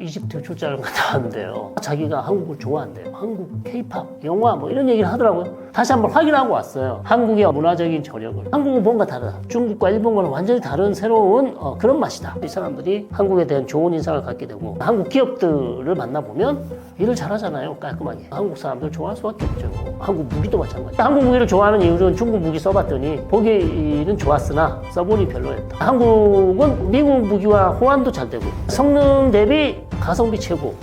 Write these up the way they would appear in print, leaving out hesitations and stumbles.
이집트 출장을 갔다 왔는데요. 자기가 한국을 좋아한대요. 한국 케이팝, 영화 뭐 이런 얘기를 하더라고요. 다시 한번 확인하고 왔어요. 한국의 문화적인 저력을. 한국은 뭔가 다르다. 중국과 일본과는 완전히 다른 새로운 그런 맛이다. 이 사람들이 한국에 대한 좋은 인상을 갖게 되고 한국 기업들을 만나보면 일을 잘하잖아요. 깔끔하게. 한국 사람들 좋아할 수밖에 없죠. 한국 무기도 마찬가지. 한국 무기를 좋아하는 이유는 중국 무기 써봤더니 보기는 좋았으나 써보니 별로였다. 한국은 미국 무기와 호환도 잘 되고 성능 대비 가성비 최고.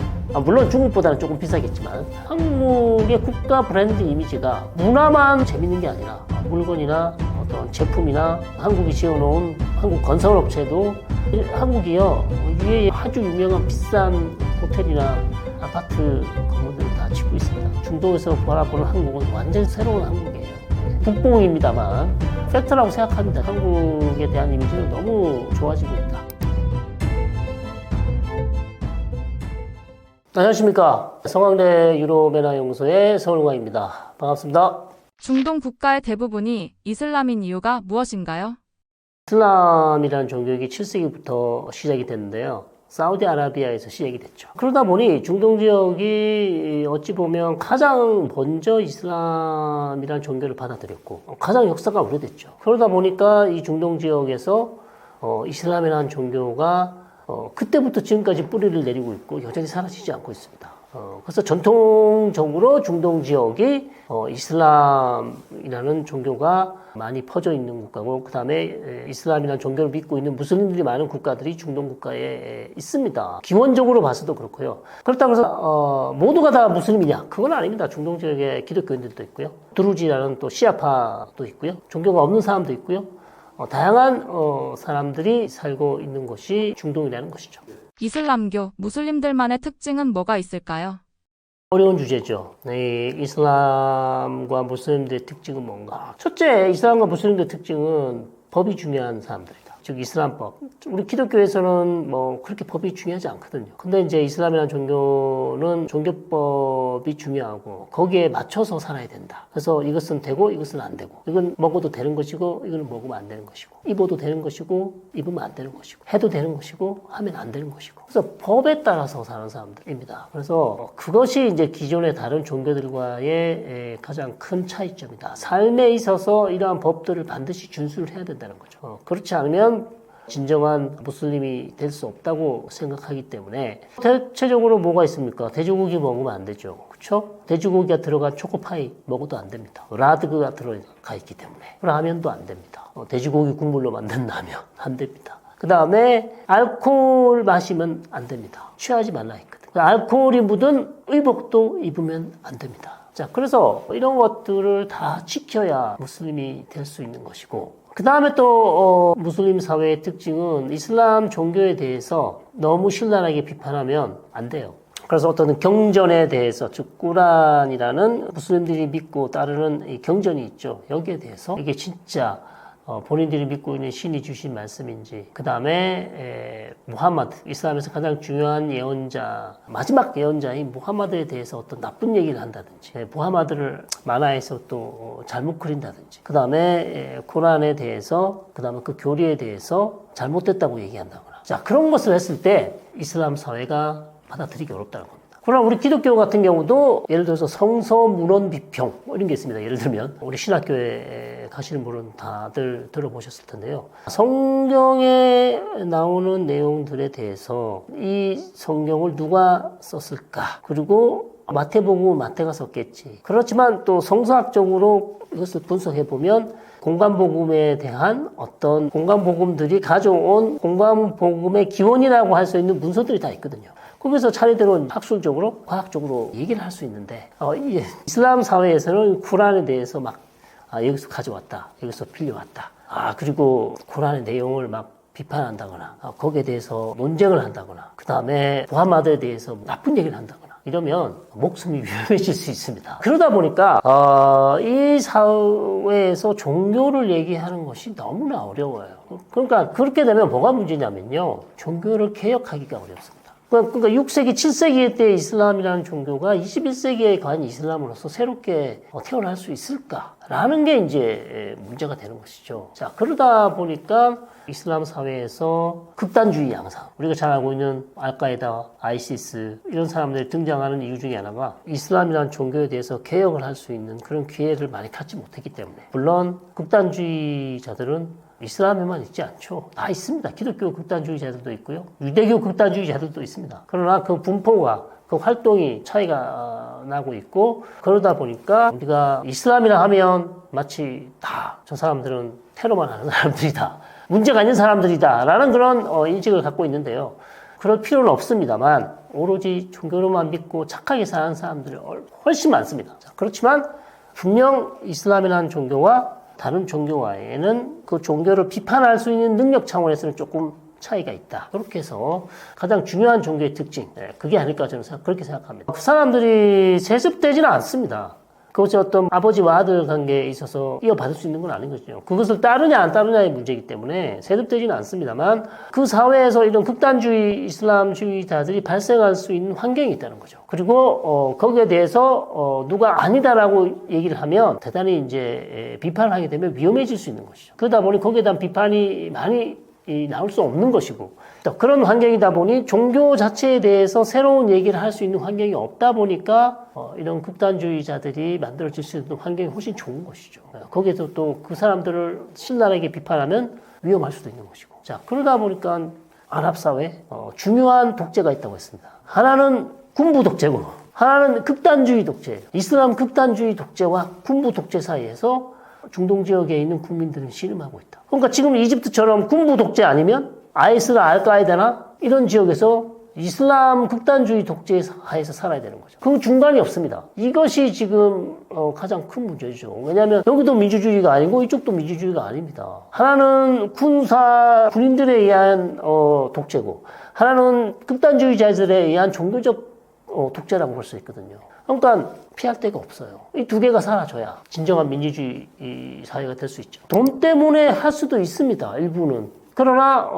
물론 중국보다는 조금 비싸겠지만 한국의 국가 브랜드 이미지가 문화만 재밌는 게 아니라 물건이나 어떤 제품이나 한국이 지어놓은 한국 건설업체도 한국이요 위에 아주 유명한 비싼 호텔이나 아파트 건물들을 다 짓고 있습니다. 중동에서 바라보는 한국은 완전 새로운 한국이에요. 국뽕입니다만 팩트라고 생각합니다. 한국에 대한 이미지는 너무 좋아지고 있다. 안녕하십니까. 성황대 유로매너연구소의 서울광입니다. 반갑습니다. 중동 국가의 대부분이 이슬람인 이유가 무엇인가요? 이슬람이라는 종교가 7세기부터 시작이 됐는데요. 사우디아라비아에서 시작이 됐죠. 그러다 보니 중동 지역이 어찌 보면 가장 먼저 이슬람이라는 종교를 받아들였고 가장 역사가 오래됐죠. 그러다 보니까 이 중동 지역에서 이슬람이라는 종교가 그때부터 지금까지 뿌리를 내리고 있고 여전히 사라지지 않고 있습니다. 그래서 전통적으로 중동 지역이 이슬람이라는 종교가 많이 퍼져 있는 국가고 그 다음에 이슬람이라는 종교를 믿고 있는 무슬림들이 많은 국가들이 중동 국가에 있습니다. 기원적으로 봐서도 그렇고요. 그렇다고 해서 모두가 다 무슬림이냐? 그건 아닙니다. 중동 지역에 기독교인들도 있고요. 드루지라는 또 시아파도 있고요. 종교가 없는 사람도 있고요. 다양한 사람들이 살고 있는 것이 중동이라는 것이죠. 이슬람교, 무슬림들만의 특징은 뭐가 있을까요? 어려운 주제죠. 이 이슬람과 무슬림들의 특징은 뭔가? 첫째, 이슬람과 무슬림들의 특징은 법이 중요한 사람들이다. 즉 이슬람법. 우리 기독교에서는 뭐 그렇게 법이 중요하지 않거든요. 근데 이제 이슬람이라는 종교는 종교법이 중요하고 거기에 맞춰서 살아야 된다. 그래서 이것은 되고 이것은 안 되고 이건 먹어도 되는 것이고 이거는 먹으면 안 되는 것이고 입어도 되는 것이고 입으면 안 되는 것이고 해도 되는 것이고 하면 안 되는 것이고 그래서 법에 따라서 사는 사람들입니다. 그래서 그것이 이제 기존의 다른 종교들과의 가장 큰 차이점이다. 삶에 있어서 이러한 법들을 반드시 준수를 해야 된다는 거죠. 그렇지 않으면 진정한 무슬림이 될 수 없다고 생각하기 때문에 대체적으로 뭐가 있습니까? 돼지고기 먹으면 안 되죠. 그렇죠? 돼지고기가 들어간 초코파이 먹어도 안 됩니다. 라드가 들어가 있기 때문에. 라면도 안 됩니다. 돼지고기 국물로 만든 라면 안 됩니다. 그 다음에 알코올 마시면 안 됩니다. 취하지 말라 했거든. 알코올이 묻은 의복도 입으면 안 됩니다. 자, 그래서 이런 것들을 다 지켜야 무슬림이 될 수 있는 것이고 그 다음에 또 무슬림 사회의 특징은 이슬람 종교에 대해서 너무 신랄하게 비판하면 안 돼요. 그래서 어떤 경전에 대해서 즉 꾸란이라는 무슬림들이 믿고 따르는 이 경전이 있죠. 여기에 대해서 이게 진짜 본인들이 믿고 있는 신이 주신 말씀인지 그 다음에 무함마드 이슬람에서 가장 중요한 예언자 마지막 예언자인 무함마드에 대해서 어떤 나쁜 얘기를 한다든지 무함마드를 만화에서 또 잘못 그린다든지 그 다음에 코란에 대해서 그 다음에 그 교리에 대해서 잘못됐다고 얘기한다거나 자 그런 것을 했을 때 이슬람 사회가 받아들이기 어렵다는 겁니다. 그러나 우리 기독교 같은 경우도 예를 들어서 성서 문헌 비평 이런 게 있습니다. 예를 들면 우리 신학교에 가시는 분은 다들 들어보셨을 텐데요. 성경에 나오는 내용들에 대해서 이 성경을 누가 썼을까? 그리고 마태복음은 마태가 썼겠지. 그렇지만 또 성서학적으로 이것을 분석해보면 공관복음에 대한 어떤 공관복음들이 가져온 공관복음의 기원이라고 할 수 있는 문서들이 다 있거든요. 거기서 차례대로 학술적으로, 과학적으로 얘기를 할 수 있는데, 이슬람 사회에서는 쿠란에 대해서 막, 여기서 가져왔다. 여기서 빌려왔다. 그리고 쿠란의 내용을 막 비판한다거나, 거기에 대해서 논쟁을 한다거나, 그 다음에 무함마드에 대해서 나쁜 얘기를 한다거나, 이러면 목숨이 위험해질 수 있습니다. 그러다 보니까, 이 사회에서 종교를 얘기하는 것이 너무나 어려워요. 그러니까 그렇게 되면 뭐가 문제냐면요. 종교를 개혁하기가 어렵습니다. 그러니까 6세기, 7세기 때 이슬람이라는 종교가 21세기에 과연 이슬람으로서 새롭게 태어날 수 있을까라는 게 이제 문제가 되는 것이죠. 자, 그러다 보니까 이슬람 사회에서 극단주의 양상, 우리가 잘 알고 있는 알카에다, 아이시스 이런 사람들이 등장하는 이유 중에 하나가 이슬람이라는 종교에 대해서 개혁을 할 수 있는 그런 기회를 많이 갖지 못했기 때문에. 물론 극단주의자들은 이슬람에만 있지 않죠. 다 있습니다. 기독교 극단주의자들도 있고요. 유대교 극단주의자들도 있습니다. 그러나 그 분포가, 그 활동이 차이가 나고 있고, 그러다 보니까 우리가 이슬람이라 하면 마치 다 저 사람들은 테러만 하는 사람들이다. 문제가 있는 사람들이다. 라는 그런 인식을 갖고 있는데요. 그럴 필요는 없습니다만, 오로지 종교로만 믿고 착하게 사는 사람들이 훨씬 많습니다. 자, 그렇지만 분명 이슬람이라는 종교와 다른 종교와에는 그 종교를 비판할 수 있는 능력 차원에서는 조금 차이가 있다. 그렇게 해서 가장 중요한 종교의 특징, 그게 아닐까 저는 그렇게 생각합니다. 그 사람들이 세습되지는 않습니다. 그것이 어떤 아버지와 아들 관계에 있어서 이어받을 수 있는 건 아닌 거죠. 그것을 따르냐 안 따르냐의 문제이기 때문에 세습되지는 않습니다만 그 사회에서 이런 극단주의 이슬람주의자들이 발생할 수 있는 환경이 있다는 거죠. 그리고 거기에 대해서 누가 아니다라고 얘기를 하면 대단히 이제 비판을 하게 되면 위험해질 수 있는 것이죠. 그러다 보니 거기에 대한 비판이 많이 나올 수 없는 것이고, 그런 환경이다 보니 종교 자체에 대해서 새로운 얘기를 할 수 있는 환경이 없다 보니까 이런 극단주의자들이 만들어질 수 있는 환경이 훨씬 좋은 것이죠. 거기에서 또 그 사람들을 신랄하게 비판하면 위험할 수도 있는 것이고. 자, 그러다 보니까 아랍 사회에 중요한 독재가 있다고 했습니다. 하나는 군부 독재고, 하나는 극단주의 독재. 이슬람 극단주의 독재와 군부 독재 사이에서 중동 지역에 있는 국민들은 신음하고 있다. 그러니까 지금 이집트처럼 군부 독재 아니면 아이스나 알카에다나 이런 지역에서 이슬람 극단주의 독재 하에서 살아야 되는 거죠. 그 중간이 없습니다. 이것이 지금 가장 큰 문제죠. 왜냐하면 여기도 민주주의가 아니고 이쪽도 민주주의가 아닙니다. 하나는 군인들에 의한 독재고, 하나는 극단주의자들에 의한 종교적 독재라고 볼 수 있거든요. 그러니까 피할 데가 없어요. 이 두 개가 사라져야 진정한 민주주의 사회가 될 수 있죠. 돈 때문에 할 수도 있습니다. 일부는. 그러나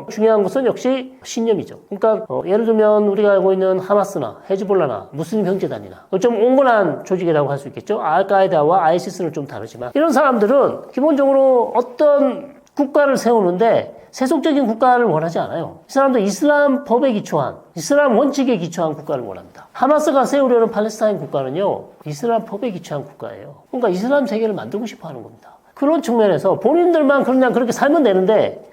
중요한 것은 역시 신념이죠. 그러니까 예를 들면 우리가 알고 있는 하마스나 헤즈볼라나 무슬림 형제단이나 좀 온건한 조직이라고 할 수 있겠죠. 알카에다와 아이시스는 좀 다르지만 이런 사람들은 기본적으로 어떤 국가를 세우는데 세속적인 국가를 원하지 않아요. 이 사람들 이슬람 법에 기초한, 이슬람 원칙에 기초한 국가를 원합니다. 하마스가 세우려는 팔레스타인 국가는요, 이슬람 법에 기초한 국가예요. 그러니까 이슬람 세계를 만들고 싶어 하는 겁니다. 그런 측면에서 본인들만 그냥 그렇게 살면 되는데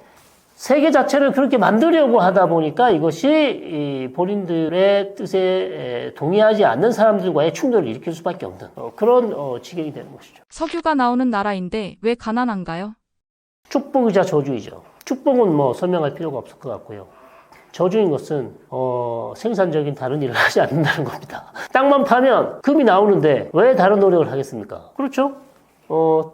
세계 자체를 그렇게 만들려고 하다 보니까 이것이 본인들의 뜻에 동의하지 않는 사람들과의 충돌을 일으킬 수밖에 없는 그런 지경이 되는 것이죠. 석유가 나오는 나라인데 왜 가난한가요? 축복이자 저주이죠. 축복은 뭐 설명할 필요가 없을 것 같고요. 저주인 것은 생산적인 다른 일을 하지 않는다는 겁니다. 땅만 파면 금이 나오는데 왜 다른 노력을 하겠습니까? 그렇죠?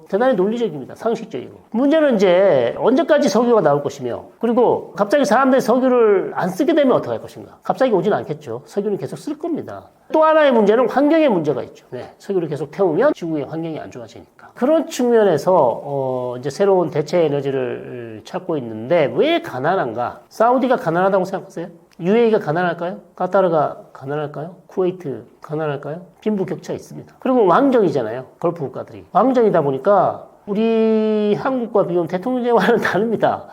대단히 논리적입니다. 상식적이고. 문제는 이제 언제까지 석유가 나올 것이며, 그리고 갑자기 사람들이 석유를 안 쓰게 되면 어떻게 할 것인가? 갑자기 오진 않겠죠. 석유는 계속 쓸 겁니다. 또 하나의 문제는 환경의 문제가 있죠. 네, 석유를 계속 태우면 지구의 환경이 안 좋아지니까. 그런 측면에서 이제 새로운 대체 에너지를 찾고 있는데 왜 가난한가? 사우디가 가난하다고 생각하세요? UAE가 가난할까요? 카타르가 가난할까요? 쿠웨이트 가난할까요? 빈부격차 있습니다. 그리고 왕정이잖아요. 걸프 국가들이. 왕정이다 보니까 우리 한국과 비교하면 대통령제와는 다릅니다.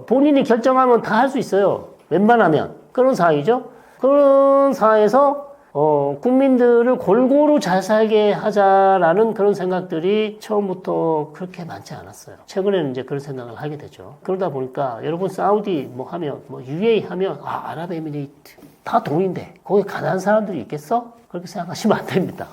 본인이 결정하면 다 할 수 있어요. 웬만하면. 그런 상황이죠. 그런 상황에서 국민들을 골고루 잘 살게 하자라는 그런 생각들이 처음부터 그렇게 많지 않았어요. 최근에는 이제 그런 생각을 하게 되죠. 그러다 보니까 여러분 사우디 뭐 하면, 뭐 UAE 하면, 아랍에미레이트 다 돈인데 거기 가난한 사람들이 있겠어? 그렇게 생각하시면 안 됩니다.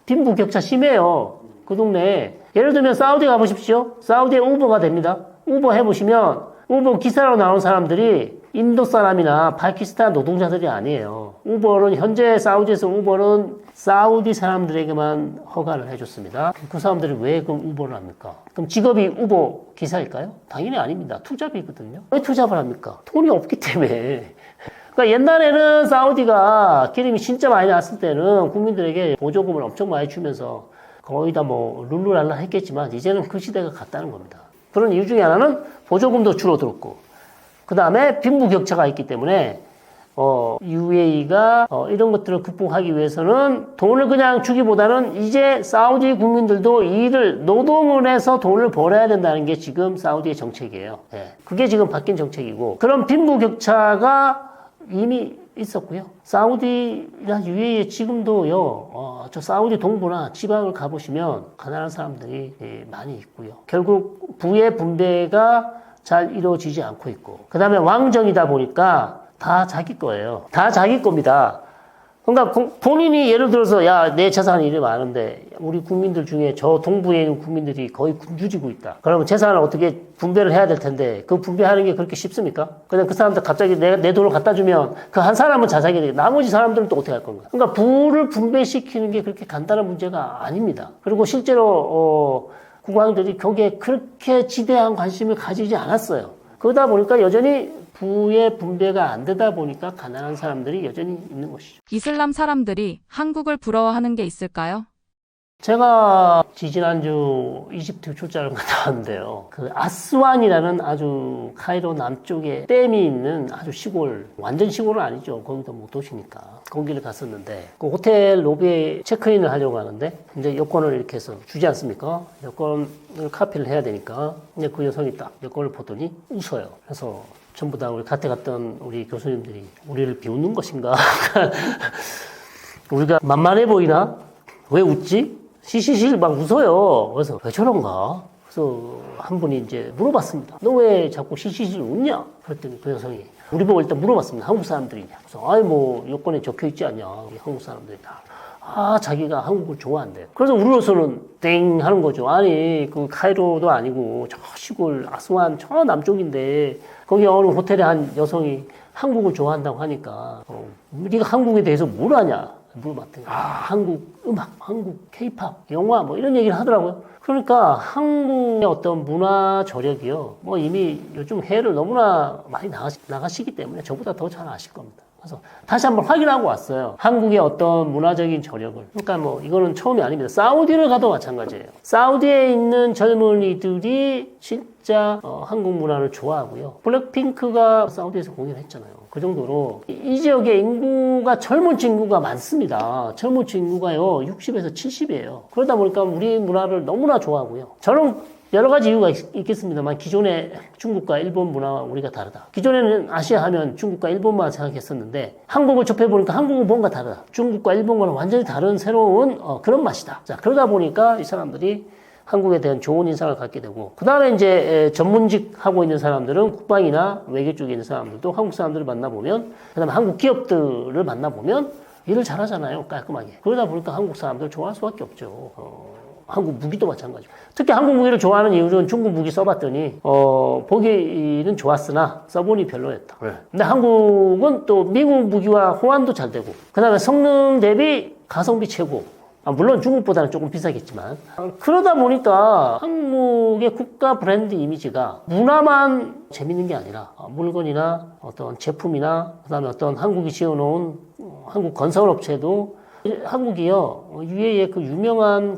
빈부격차 심해요. 그 동네에. 예를 들면 사우디 가보십시오. 사우디에 우버가 됩니다. 우버 해보시면 우버 기사로 나온 사람들이 인도 사람이나 파키스탄 노동자들이 아니에요. 우버는 현재 사우디에서 우버는 사우디 사람들에게만 허가를 해줬습니다. 그 사람들이 왜 그럼 우버를 합니까? 그럼 직업이 우버 기사일까요? 당연히 아닙니다. 투잡이거든요. 왜 투잡을 합니까? 돈이 없기 때문에. 그러니까 옛날에는 사우디가 기름이 진짜 많이 나왔을 때는 국민들에게 보조금을 엄청 많이 주면서 거의 다 뭐 룰루랄라 했겠지만 이제는 그 시대가 갔다는 겁니다. 그런 이유 중에 하나는 보조금도 줄어들었고 그 다음에 빈부격차가 있기 때문에 UAE가 이런 것들을 극복하기 위해서는 돈을 그냥 주기보다는 이제 사우디 국민들도 일을 노동을 해서 돈을 벌어야 된다는 게 지금 사우디의 정책이에요. 그게 지금 바뀐 정책이고 그런 빈부격차가 이미 있었고요. 사우디나 UAE 지금도요. 저 사우디 동부나 지방을 가보시면 가난한 사람들이 많이 있고요. 결국 부의 분배가 잘 이루어지지 않고 있고 그 다음에 왕정이다 보니까 다 자기 거예요. 다 자기 겁니다. 그러니까 본인이 예를 들어서 야, 내 재산이 이래 많은데 우리 국민들 중에 저 동부에 있는 국민들이 거의 굶주리고 있다. 그러면 재산을 어떻게 분배를 해야 될 텐데 그 분배하는 게 그렇게 쉽습니까? 그냥 그 사람들 갑자기 내 돈을 갖다 주면 그 한 사람은 잘 살게 되고 나머지 사람들은 또 어떻게 할 건가? 그러니까 부를 분배시키는 게 그렇게 간단한 문제가 아닙니다. 그리고 실제로 국왕들이 거기에 그렇게 지대한 관심을 가지지 않았어요. 그러다 보니까 여전히 부의 분배가 안 되다 보니까 가난한 사람들이 여전히 있는 것이죠. 이슬람 사람들이 한국을 부러워하는 게 있을까요? 제가 지지난주 이집트 출장을 갔다 왔는데요. 그 아스완이라는 아주 카이로 남쪽에 댐이 있는 아주 시골, 완전 시골은 아니죠. 거기도 뭐 도시니까. 거기를 갔었는데 그 호텔 로비에 체크인을 하려고 하는데 이제 여권을 이렇게 해서 주지 않습니까? 여권을 카피를 해야 되니까 근데 그 여성이 딱 여권을 보더니 웃어요. 그래서 전부 다 우리 갓에 갔던 우리 교수님들이 우리를 비웃는 것인가? 우리가 만만해 보이나? 왜 웃지? 시시실 막 웃어요. 그래서 왜 저런가? 그래서 한 분이 이제 물어봤습니다. 너 왜 자꾸 시시실 웃냐? 그랬더니 그 여성이 우리 보고 일단 물어봤습니다. 한국 사람들이냐? 그래서 아이 뭐 여권에 적혀 있지 않냐? 우리 한국 사람들이 다. 자기가 한국을 좋아한대요. 그래서 우리로서는 땡 하는 거죠. 아니, 그 카이로도 아니고 저 시골 아스완 저 남쪽인데 거기 어느 호텔에 한 여성이 한국을 좋아한다고 하니까 네가 한국에 대해서 뭘 아냐? 물어봤더니 한국 음악, 한국 케이팝, 영화 뭐 이런 얘기를 하더라고요. 그러니까 한국의 어떤 문화 저력이요. 뭐 이미 요즘 해외를 너무나 많이 나가시기 때문에 저보다 더 잘 아실 겁니다. 그래서 다시 한번 확인하고 왔어요. 한국의 어떤 문화적인 저력을. 그러니까 뭐 이거는 처음이 아닙니다. 사우디를 가도 마찬가지예요. 사우디에 있는 젊은이들이 진짜 한국 문화를 좋아하고요. 블랙핑크가 사우디에서 공연했잖아요. 그 정도로 이 지역의 인구가 젊은 친구가 많습니다. 젊은 친구가요 60에서 70이에요. 그러다 보니까 우리 문화를 너무나 좋아하고요. 저는 여러 가지 이유가 있겠습니다만 기존의 중국과 일본 문화와 우리가 다르다. 기존에는 아시아 하면 중국과 일본만 생각했었는데 한국을 접해보니까 한국은 뭔가 다르다. 중국과 일본과는 완전히 다른 새로운 그런 맛이다. 자, 그러다 보니까 이 사람들이 한국에 대한 좋은 인상을 갖게 되고 그 다음에 이제 전문직 하고 있는 사람들은 국방이나 외교 쪽에 있는 사람들도 한국 사람들을 만나보면 그 다음에 한국 기업들을 만나보면 일을 잘하잖아요. 깔끔하게. 그러다 보니까 한국 사람들 좋아할 수밖에 없죠. 한국 무기도 마찬가지고. 특히 한국 무기를 좋아하는 이유는 중국 무기 써봤더니 보기는 좋았으나 써보니 별로였다. 근데 한국은 또 미국 무기와 호환도 잘 되고 그 다음에 성능 대비 가성비 최고. 물론 중국보다는 조금 비싸겠지만 그러다 보니까 한국의 국가 브랜드 이미지가 문화만 재밌는 게 아니라 물건이나 어떤 제품이나 그다음에 어떤 한국이 지어놓은 한국 건설업체도 한국이요 UAE의 그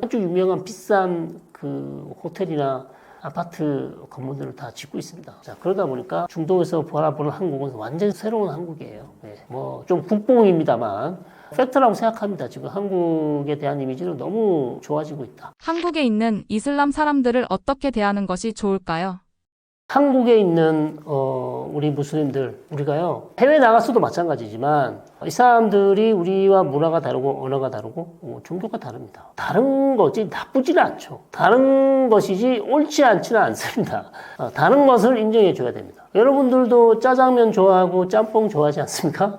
아주 유명한 비싼 그 호텔이나 아파트 건물들을 다 짓고 있습니다. 자, 그러다 보니까 중동에서 바라보는 한국은 완전 새로운 한국이에요. 뭐 좀 국뽕입니다만 팩트라고 생각합니다. 지금 한국에 대한 이미지는 너무 좋아지고 있다. 한국에 있는 이슬람 사람들을 어떻게 대하는 것이 좋을까요? 한국에 있는 우리 무슬림들 우리가요 해외 나갔어도 마찬가지지만 이 사람들이 우리와 문화가 다르고 언어가 다르고 종교가 다릅니다. 다른 거지 나쁘지는 않죠. 다른 것이지 옳지 않지는 않습니다. 다른 것을 인정해 줘야 됩니다. 여러분들도 짜장면 좋아하고 짬뽕 좋아하지 않습니까?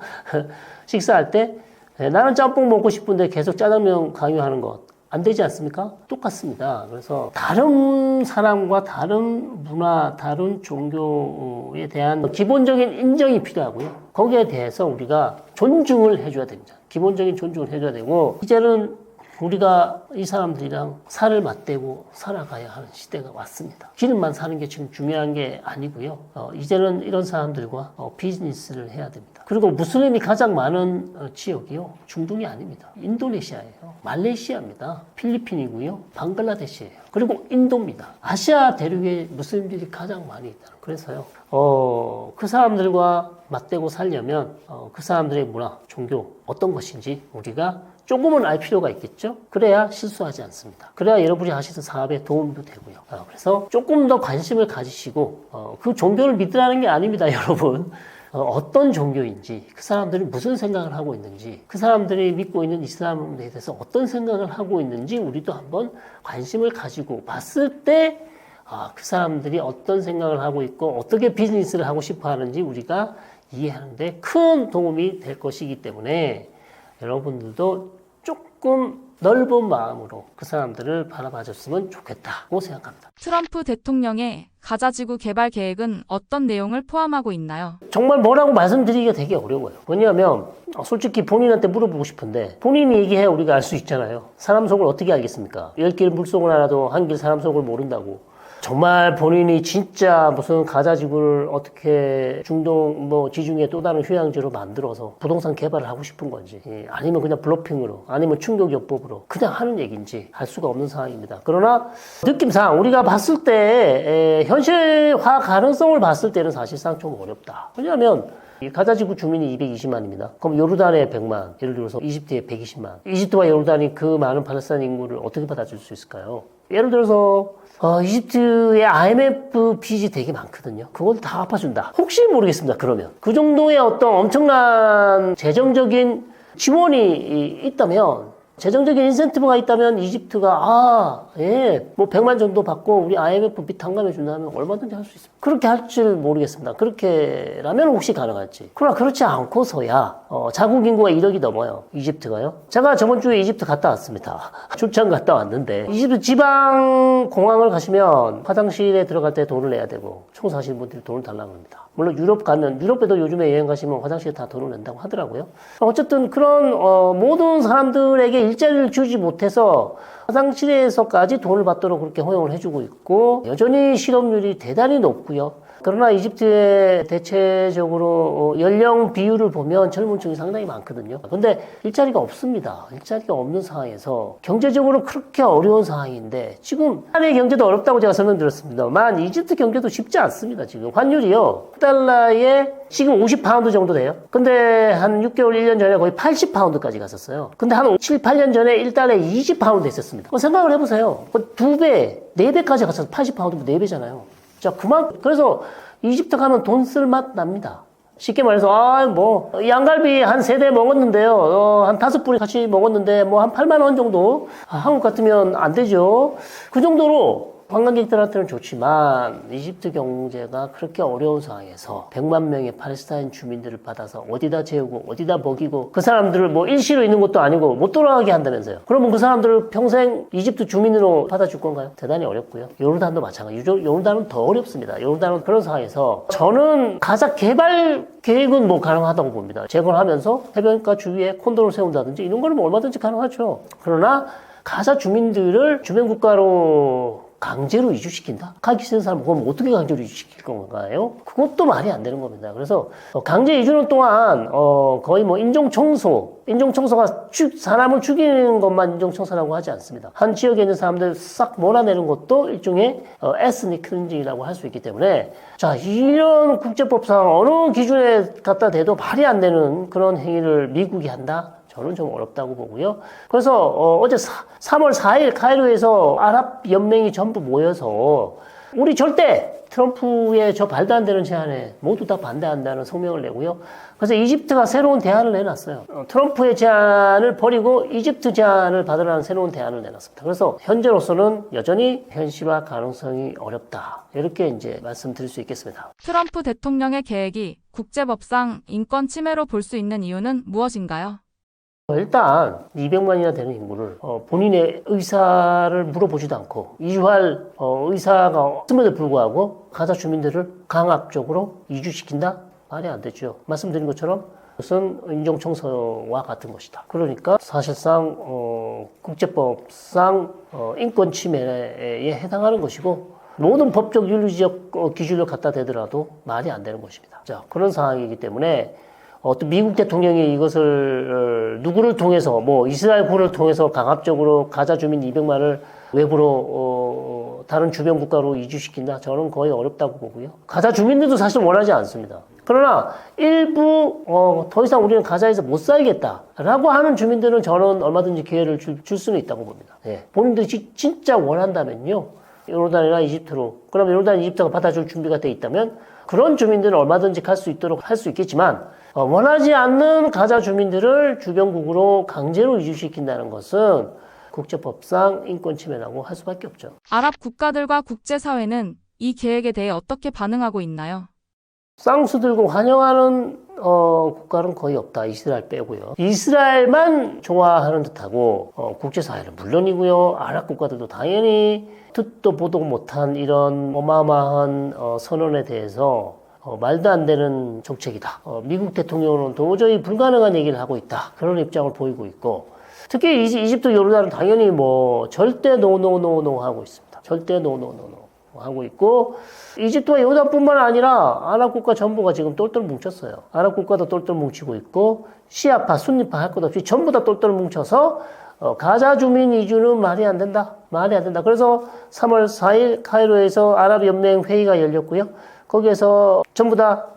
식사할 때 나는 짬뽕 먹고 싶은데 계속 짜장면 강요하는 것 안 되지 않습니까? 똑같습니다. 그래서 다른 사람과 다른 문화, 다른 종교에 대한 기본적인 인정이 필요하고요. 거기에 대해서 우리가 존중을 해줘야 됩니다. 기본적인 존중을 해줘야 되고 이제는 우리가 이 사람들이랑 살을 맞대고 살아가야 하는 시대가 왔습니다. 기름만 사는 게 지금 중요한 게 아니고요. 이제는 이런 사람들과 비즈니스를 해야 됩니다. 그리고 무슬림이 가장 많은 지역이요. 중동이 아닙니다. 인도네시아예요. 말레이시아입니다. 필리핀이고요. 방글라데시예요. 그리고 인도입니다. 아시아 대륙에 무슬림들이 가장 많이 있다. 그래서요. 그 사람들과 맞대고 살려면 그 사람들의 문화, 종교 어떤 것인지 우리가 조금은 알 필요가 있겠죠. 그래야 실수하지 않습니다. 그래야 여러분이 하시는 사업에 도움도 되고요. 그래서 조금 더 관심을 가지시고 그 종교를 믿으라는 게 아닙니다, 여러분. 어떤 종교인지, 그 사람들이 무슨 생각을 하고 있는지, 그 사람들이 믿고 있는 이슬람에 대해서 어떤 생각을 하고 있는지 우리도 한번 관심을 가지고 봤을 때 그 사람들이 어떤 생각을 하고 있고 어떻게 비즈니스를 하고 싶어 하는지 우리가 이해하는데 큰 도움이 될 것이기 때문에 여러분들도 조금 넓은 마음으로 그 사람들을 바라봐줬으면 좋겠다고 생각합니다. 트럼프 대통령의 가자지구 개발 계획은 어떤 내용을 포함하고 있나요? 정말 뭐라고 말씀드리기가 되게 어려워요. 왜냐하면 솔직히 본인한테 물어보고 싶은데 본인이 얘기해야 우리가 알 수 있잖아요. 사람 속을 어떻게 알겠습니까? 10길 물속을 알아도 한 길 사람 속을 모른다고. 정말 본인이 진짜 무슨 가자지구를 어떻게 중동 지중해 또 다른 휴양지로 만들어서 부동산 개발을 하고 싶은 건지 아니면 그냥 블러핑으로 아니면 충격요법으로 그냥 하는 얘기인지 알 수가 없는 상황입니다. 그러나 느낌상 우리가 봤을 때 현실화 가능성을 봤을 때는 사실상 좀 어렵다. 왜냐하면 이 가자지구 주민이 220만입니다. 그럼 요르단에 100만, 예를 들어서 이집트에 120만. 이집트와 요르단이 그 많은 팔레스타인 인구를 어떻게 받아줄 수 있을까요? 예를 들어서 이집트의 IMF 빚이 되게 많거든요. 그걸 다 갚아준다. 혹시 모르겠습니다. 그러면 그 정도의 어떤 엄청난 재정적인 지원이 있다면, 재정적인 인센티브가 있다면 이집트가 100만 정도 받고 우리 IMF 빚 탕감해 준다면 얼마든지 할 수 있습니다. 그렇게 할 줄 모르겠습니다. 그렇게라면 혹시 가능할지. 그러나 그렇지 않고서야 자국 인구가 1억이 넘어요. 이집트가요. 제가 저번 주에 이집트 갔다 왔습니다. 출장 갔다 왔는데 이집트 지방 공항을 가시면 화장실에 들어갈 때 돈을 내야 되고 청소하시는 분들이 돈을 달라고 합니다. 물론 유럽에도 요즘에 여행 가시면 화장실에 다 돈을 낸다고 하더라고요. 어쨌든 그런 모든 사람들에게 일자리를 주지 못해서 화장실에서까지 돈을 받도록 그렇게 허용을 해주고 있고 여전히 실업률이 대단히 높고요. 그러나 이집트의 대체적으로 연령 비율을 보면 젊은 층이 상당히 많거든요. 근데 일자리가 없습니다. 일자리가 없는 상황에서 경제적으로 그렇게 어려운 상황인데 지금 한의 경제도 어렵다고 제가 설명드렸습니다만 이집트 경제도 쉽지 않습니다. 지금 환율이요. 달러에 지금 50파운드 정도 돼요. 근데 한 6개월, 1년 전에 거의 80파운드까지 갔었어요. 근데 한 7, 8년 전에 1달러에 20파운드 했었습니다. 생각을 해보세요. 2배, 4배까지 갔어서 80파운드면 4배잖아요. 자, 그래서 이집트 가면 돈 쓸 맛 납니다. 쉽게 말해서, 양갈비 한 3대 먹었는데요. 한 5뿌리 같이 먹었는데, 한 8만 원 정도? 한국 같으면 안 되죠. 그 정도로 관광객들한테는 좋지만, 이집트 경제가 그렇게 어려운 상황에서 100만 명의 팔레스타인 주민들을 받아서 어디다 재우고, 어디다 먹이고, 그 사람들을 일시로 있는 것도 아니고 못 돌아가게 한다면서요. 그러면 그 사람들을 평생 이집트 주민으로 받아줄 건가요? 대단히 어렵고요. 요르단도 마찬가지죠. 요르단은 더 어렵습니다. 요르단은 그런 상황에서 저는 가자 개발 계획은 가능하다고 봅니다. 재건하면서 해변가 주위에 콘도를 세운다든지 이런 거는 얼마든지 가능하죠. 그러나 가자 주민들을 주변 국가로 강제로 이주시킨다? 가기 싫은 사람 그럼 어떻게 강제로 이주시킬 건가요? 그것도 말이 안 되는 겁니다. 그래서 강제 이주는 또한 거의 인종청소가 사람을 죽이는 것만 인종청소라고 하지 않습니다. 한 지역에 있는 사람들 싹 몰아내는 것도 일종의 에스닉 클린징이라고 할 수 있기 때문에 자, 이런 국제법상 어느 기준에 갖다 대도 말이 안 되는 그런 행위를 미국이 한다? 저는 좀 어렵다고 보고요. 그래서 어제 3월 4일 카이로에서 아랍연맹이 전부 모여서 우리 절대 트럼프의 저 말도 안 되는 제안에 모두 다 반대한다는 성명을 내고요. 그래서 이집트가 새로운 대안을 내놨어요. 트럼프의 제안을 버리고 이집트 제안을 받으라는 새로운 대안을 내놨습니다. 그래서 현재로서는 여전히 현실화 가능성이 어렵다. 이렇게 이제 말씀드릴 수 있겠습니다. 트럼프 대통령의 계획이 국제법상 인권 침해로 볼 수 있는 이유는 무엇인가요? 일단 200만이나 되는 인구를 본인의 의사를 물어보지도 않고 이주할 의사가 없음에도 불구하고 가자 주민들을 강압적으로 이주시킨다? 말이 안 되죠. 말씀드린 것처럼 그것은 인종청소와 같은 것이다. 그러니까 사실상 국제법상 인권 침해에 해당하는 것이고 모든 법적 윤리적 기준을 갖다 대더라도 말이 안 되는 것입니다. 자, 그런 상황이기 때문에 어떤 미국 대통령이 이것을 누구를 통해서 이스라엘군을 통해서 강압적으로 가자 주민 200만을 외부로 다른 주변 국가로 이주시킨다? 저는 거의 어렵다고 보고요. 가자 주민들도 사실 원하지 않습니다. 그러나 일부 더 이상 우리는 가자에서 못 살겠다라고 하는 주민들은 저는 얼마든지 기회를 줄 수는 있다고 봅니다. 예. 본인들이 진짜 원한다면요. 요르단이나 이집트로. 그럼 요르단, 이집트가 받아줄 준비가 돼 있다면 그런 주민들은 얼마든지 갈 수 있도록 할 수 있겠지만 원하지 않는 가자 주민들을 주변국으로 강제로 이주시킨다는 것은 국제법상 인권 침해라고 할 수밖에 없죠. 아랍 국가들과 국제사회는 이 계획에 대해 어떻게 반응하고 있나요? 쌍수 들고 환영하는 국가는 거의 없다. 이스라엘 빼고요. 이스라엘만 좋아하는 듯하고 국제사회는 물론이고요. 아랍 국가들도 당연히 듣도 보도 못한 이런 어마어마한 선언에 대해서 말도 안 되는 정책이다. 미국 대통령은 도저히 불가능한 얘기를 하고 있다. 그런 입장을 보이고 있고 특히 이집트, 요르단은 당연히 절대 노노노노 하고 있습니다. 절대 노노노노 하고 있고 이집트와 요르단뿐만 아니라 아랍 국가 전부가 지금 똘똘 뭉쳤어요. 아랍 국가도 똘똘 뭉치고 있고 시아파, 순니파 할 것 없이 전부 다 똘똘 뭉쳐서 가자 주민 이주는 말이 안 된다. 말이 안 된다. 그래서 3월 4일 카이로에서 아랍연맹 회의가 열렸고요. 거기에서 전부 다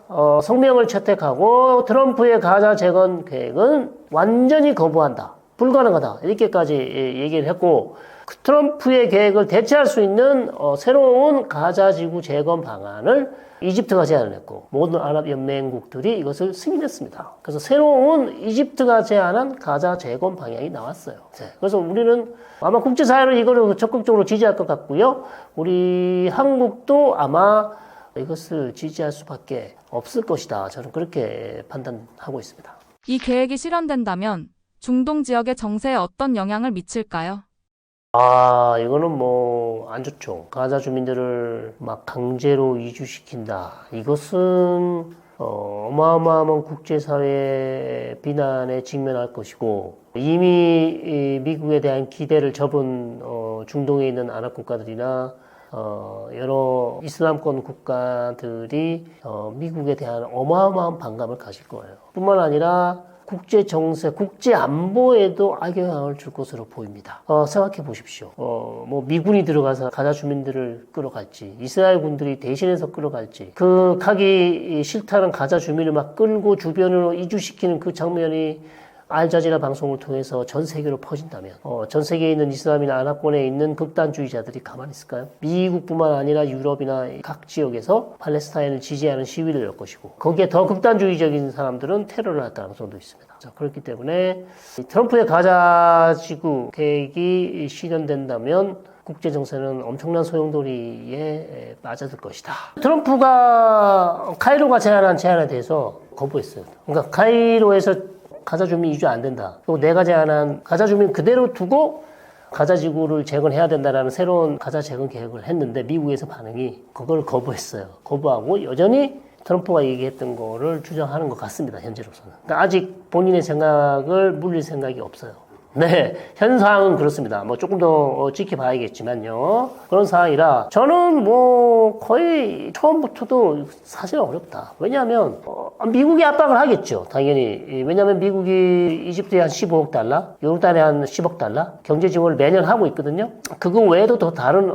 성명을 채택하고 트럼프의 가자 재건 계획은 완전히 거부한다. 불가능하다. 이렇게까지 얘기를 했고 트럼프의 계획을 대체할 수 있는 새로운 가자 지구 재건 방안을 이집트가 제안을 했고 모든 아랍연맹국들이 이것을 승인했습니다. 그래서 새로운 이집트가 제안한 가자 재건 방향이 나왔어요. 그래서 우리는 아마 국제사회는 이거를 적극적으로 지지할 것 같고요. 우리 한국도 아마 이것을 지지할 수밖에 없을 것이다. 저는 그렇게 판단하고 있습니다. 이 계획이 실현된다면 중동 지역의 정세에 어떤 영향을 미칠까요? 이거는 안 좋죠. 가자 주민들을 막 강제로 이주시킨다. 이것은 어마어마한 국제사회의 비난에 직면할 것이고 이미 미국에 대한 기대를 접은 중동에 있는 아랍 국가들이나 여러 이슬람권 국가들이 미국에 대한 어마어마한 반감을 가질 거예요. 뿐만 아니라 국제 정세, 국제 안보에도 악영향을 줄 것으로 보입니다. 생각해 보십시오. 미군이 들어가서 가자 주민들을 끌어갈지, 이스라엘 군들이 대신해서 끌어갈지, 그 가기 싫다는 가자 주민을 막 끌고 주변으로 이주시키는 그 장면이 알자지라 방송을 통해서 전 세계로 퍼진다면 전 세계에 있는 이슬람이나 아랍권에 있는 극단주의자들이 가만히 있을까요? 미국뿐만 아니라 유럽이나 각 지역에서 팔레스타인을 지지하는 시위를 열 것이고 거기에 더 극단주의적인 사람들은 테러를 할 가능성도 있습니다. 자, 그렇기 때문에 트럼프의 가자 지구 계획이 실현된다면 국제 정세는 엄청난 소용돌이에 빠져들 것이다. 트럼프가 카이로가 제안한 제안에 대해서 거부했어요. 그러니까 카이로에서 가자 주민 이주 안 된다. 그리고 내가 제안한 가자 주민 그대로 두고 가자 지구를 재건해야 된다라는 새로운 가자 재건 계획을 했는데 미국에서 반응이 그걸 거부했어요. 거부하고 여전히 트럼프가 얘기했던 거를 주장하는 것 같습니다. 현재로서는. 그러니까 아직 본인의 생각을 물릴 생각이 없어요. 네, 현 상황은 그렇습니다. 조금 더 지켜봐야겠지만요. 그런 상황이라 저는 거의 처음부터도 사실 어렵다. 왜냐하면 미국이 압박을 하겠죠. 당연히. 왜냐하면 미국이 이집트에 한 15억 달러, 요르단에 한 10억 달러 경제 지원을 매년 하고 있거든요. 그거 외에도 더 다른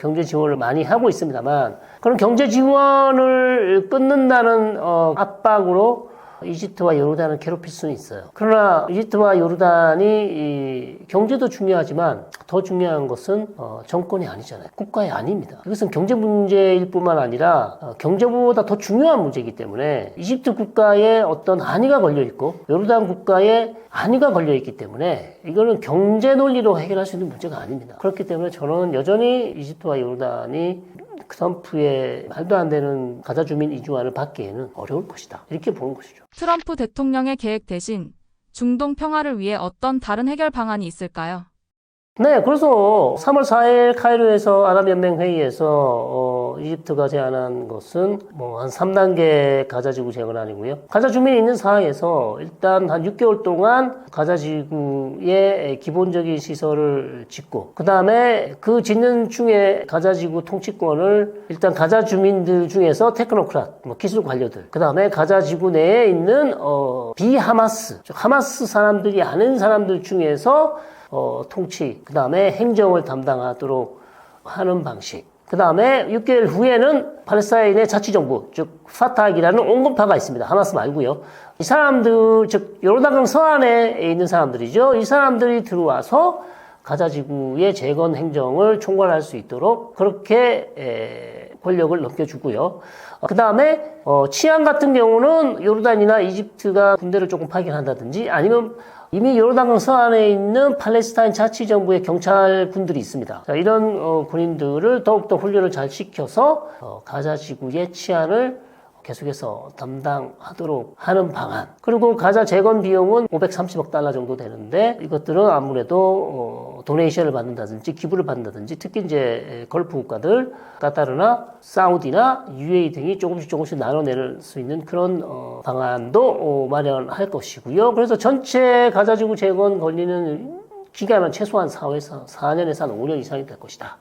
경제 지원을 많이 하고 있습니다만 그런 경제 지원을 끊는다는 압박으로 이집트와 요르단을 괴롭힐 수는 있어요. 그러나 이집트와 요르단이 경제도 중요하지만 더 중요한 것은 정권이 아니잖아요. 국가이 아닙니다. 이것은 경제 문제일 뿐만 아니라 경제보다 더 중요한 문제이기 때문에 이집트 국가에 어떤 한의가 걸려있고 요르단 국가에 한의가 걸려있기 때문에 이거는 경제 논리로 해결할 수 있는 문제가 아닙니다. 그렇기 때문에 저는 여전히 이집트와 요르단이 트럼프의 말도 안 되는 가자 주민 이주안을 받기에는 어려울 것이다. 이렇게 보는 것이죠. 트럼프 대통령의 계획 대신 중동 평화를 위해 어떤 다른 해결 방안이 있을까요? 네, 그래서 3월 4일 카이로에서 아랍연맹 회의에서 이집트가 제안한 것은 한 3단계 가자지구 재건안이고요. 가자주민이 있는 상황에서 일단 한 6개월 동안 가자지구의 기본적인 시설을 짓고 그 다음에 그 짓는 중에 가자지구 통치권을 일단 가자주민들 중에서 테크노크랏, 기술 관료들 그 다음에 가자지구 내에 있는 비하마스, 즉 하마스 사람들이 아는 사람들 중에서 통치, 그 다음에 행정을 담당하도록 하는 방식. 그 다음에 6개월 후에는 팔레스타인의 자치정부, 즉 파타기라는 온건파가 있습니다. 하마스 말고요. 이 사람들, 즉 요르단강 서안에 있는 사람들이죠. 이 사람들이 들어와서 가자 지구의 재건 행정을 총괄할 수 있도록 그렇게 권력을 넘겨주고요. 그 다음에 치안 같은 경우는 요르단이나 이집트가 군대를 조금 파견한다든지 아니면 이미 요르단강 서안에 있는 팔레스타인 자치정부의 경찰군들이 있습니다. 자, 이런 군인들을 더욱더 훈련을 잘 시켜서 가자 지구의 치안을 계속해서 담당하도록 하는 방안. 그리고 가자 재건 비용은 530억 달러 정도 되는데 이것들은 아무래도 도네이션을 받는다든지 기부를 받는다든지 특히 이제 걸프 국가들 카타르나 사우디나 UAE 등이 조금씩 나눠낼 수 있는 그런 방안도 마련할 것이고요. 그래서 전체 가자 지구 재건 걸리는 기간은 최소한 4년에서 한 5년 이상이 될 것이다.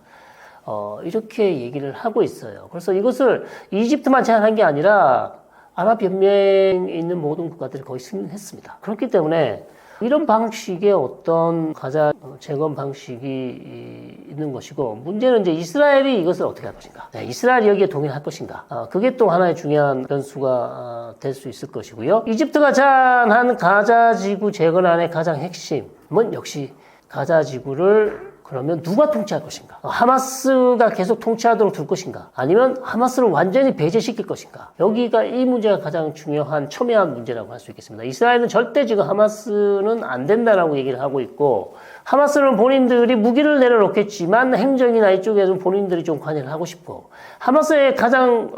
이렇게 얘기를 하고 있어요. 그래서 이것을 이집트만 제한한 게 아니라 아랍연맹에 있는 모든 국가들이 거의 승인했습니다. 그렇기 때문에 이런 방식의 어떤 가자 재건 방식이 있는 것이고 문제는 이제 이스라엘이 이것을 어떻게 할 것인가. 네, 이스라엘이 여기에 동의할 것인가. 그게 또 하나의 중요한 변수가 될 수 있을 것이고요. 이집트가 제안한 가자 지구 재건안의 가장 핵심은 역시 가자 지구를 그러면 누가 통치할 것인가? 하마스가 계속 통치하도록 둘 것인가? 아니면 하마스를 완전히 배제시킬 것인가? 여기가 이 문제가 가장 중요한 첨예한 문제라고 할 수 있겠습니다. 이스라엘은 절대 지금 하마스는 안 된다라고 얘기를 하고 있고 하마스는 본인들이 무기를 내려놓겠지만 행정이나 이쪽에서는 본인들이 좀 관여를 하고 싶고 하마스의 가장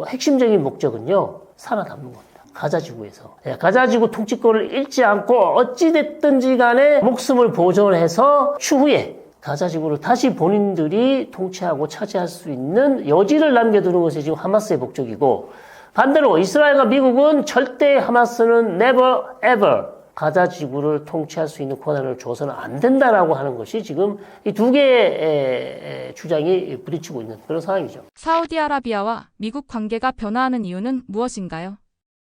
핵심적인 목적은요. 살아남는 겁니다. 가자지구에서. 가자지구 통치권을 잃지 않고 어찌됐든지 간에 목숨을 보존해서 추후에 가자지구를 다시 본인들이 통치하고 차지할 수 있는 여지를 남겨두는 것이 지금 하마스의 목적이고 반대로 이스라엘과 미국은 절대 하마스는 never ever 가자지구를 통치할 수 있는 권한을 줘서는 안 된다라고 하는 것이 지금 이 두 개의 주장이 부딪히고 있는 그런 상황이죠. 사우디아라비아와 미국 관계가 변화하는 이유는 무엇인가요?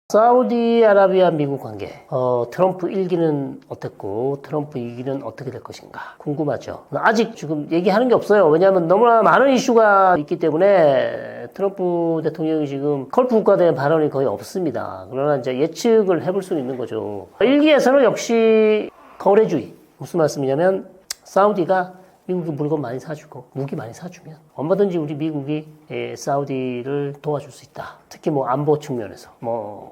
사우디아라비아 미국 관계 트럼프 1기는 어땠고 트럼프 2기는 어떻게 될 것인가 궁금하죠. 아직 지금 얘기하는 게 없어요. 왜냐하면 너무나 많은 이슈가 있기 때문에 트럼프 대통령이 지금 걸프 국가에 대한 발언이 거의 없습니다. 그러나 이제 예측을 해볼 수는 있는 거죠. 1기에서는 역시 거래주의. 무슨 말씀이냐면 사우디가 미국이 물건 많이 사주고 무기 많이 사주면 얼마든지 우리 미국이 사우디를 도와줄 수 있다. 특히 뭐 안보 측면에서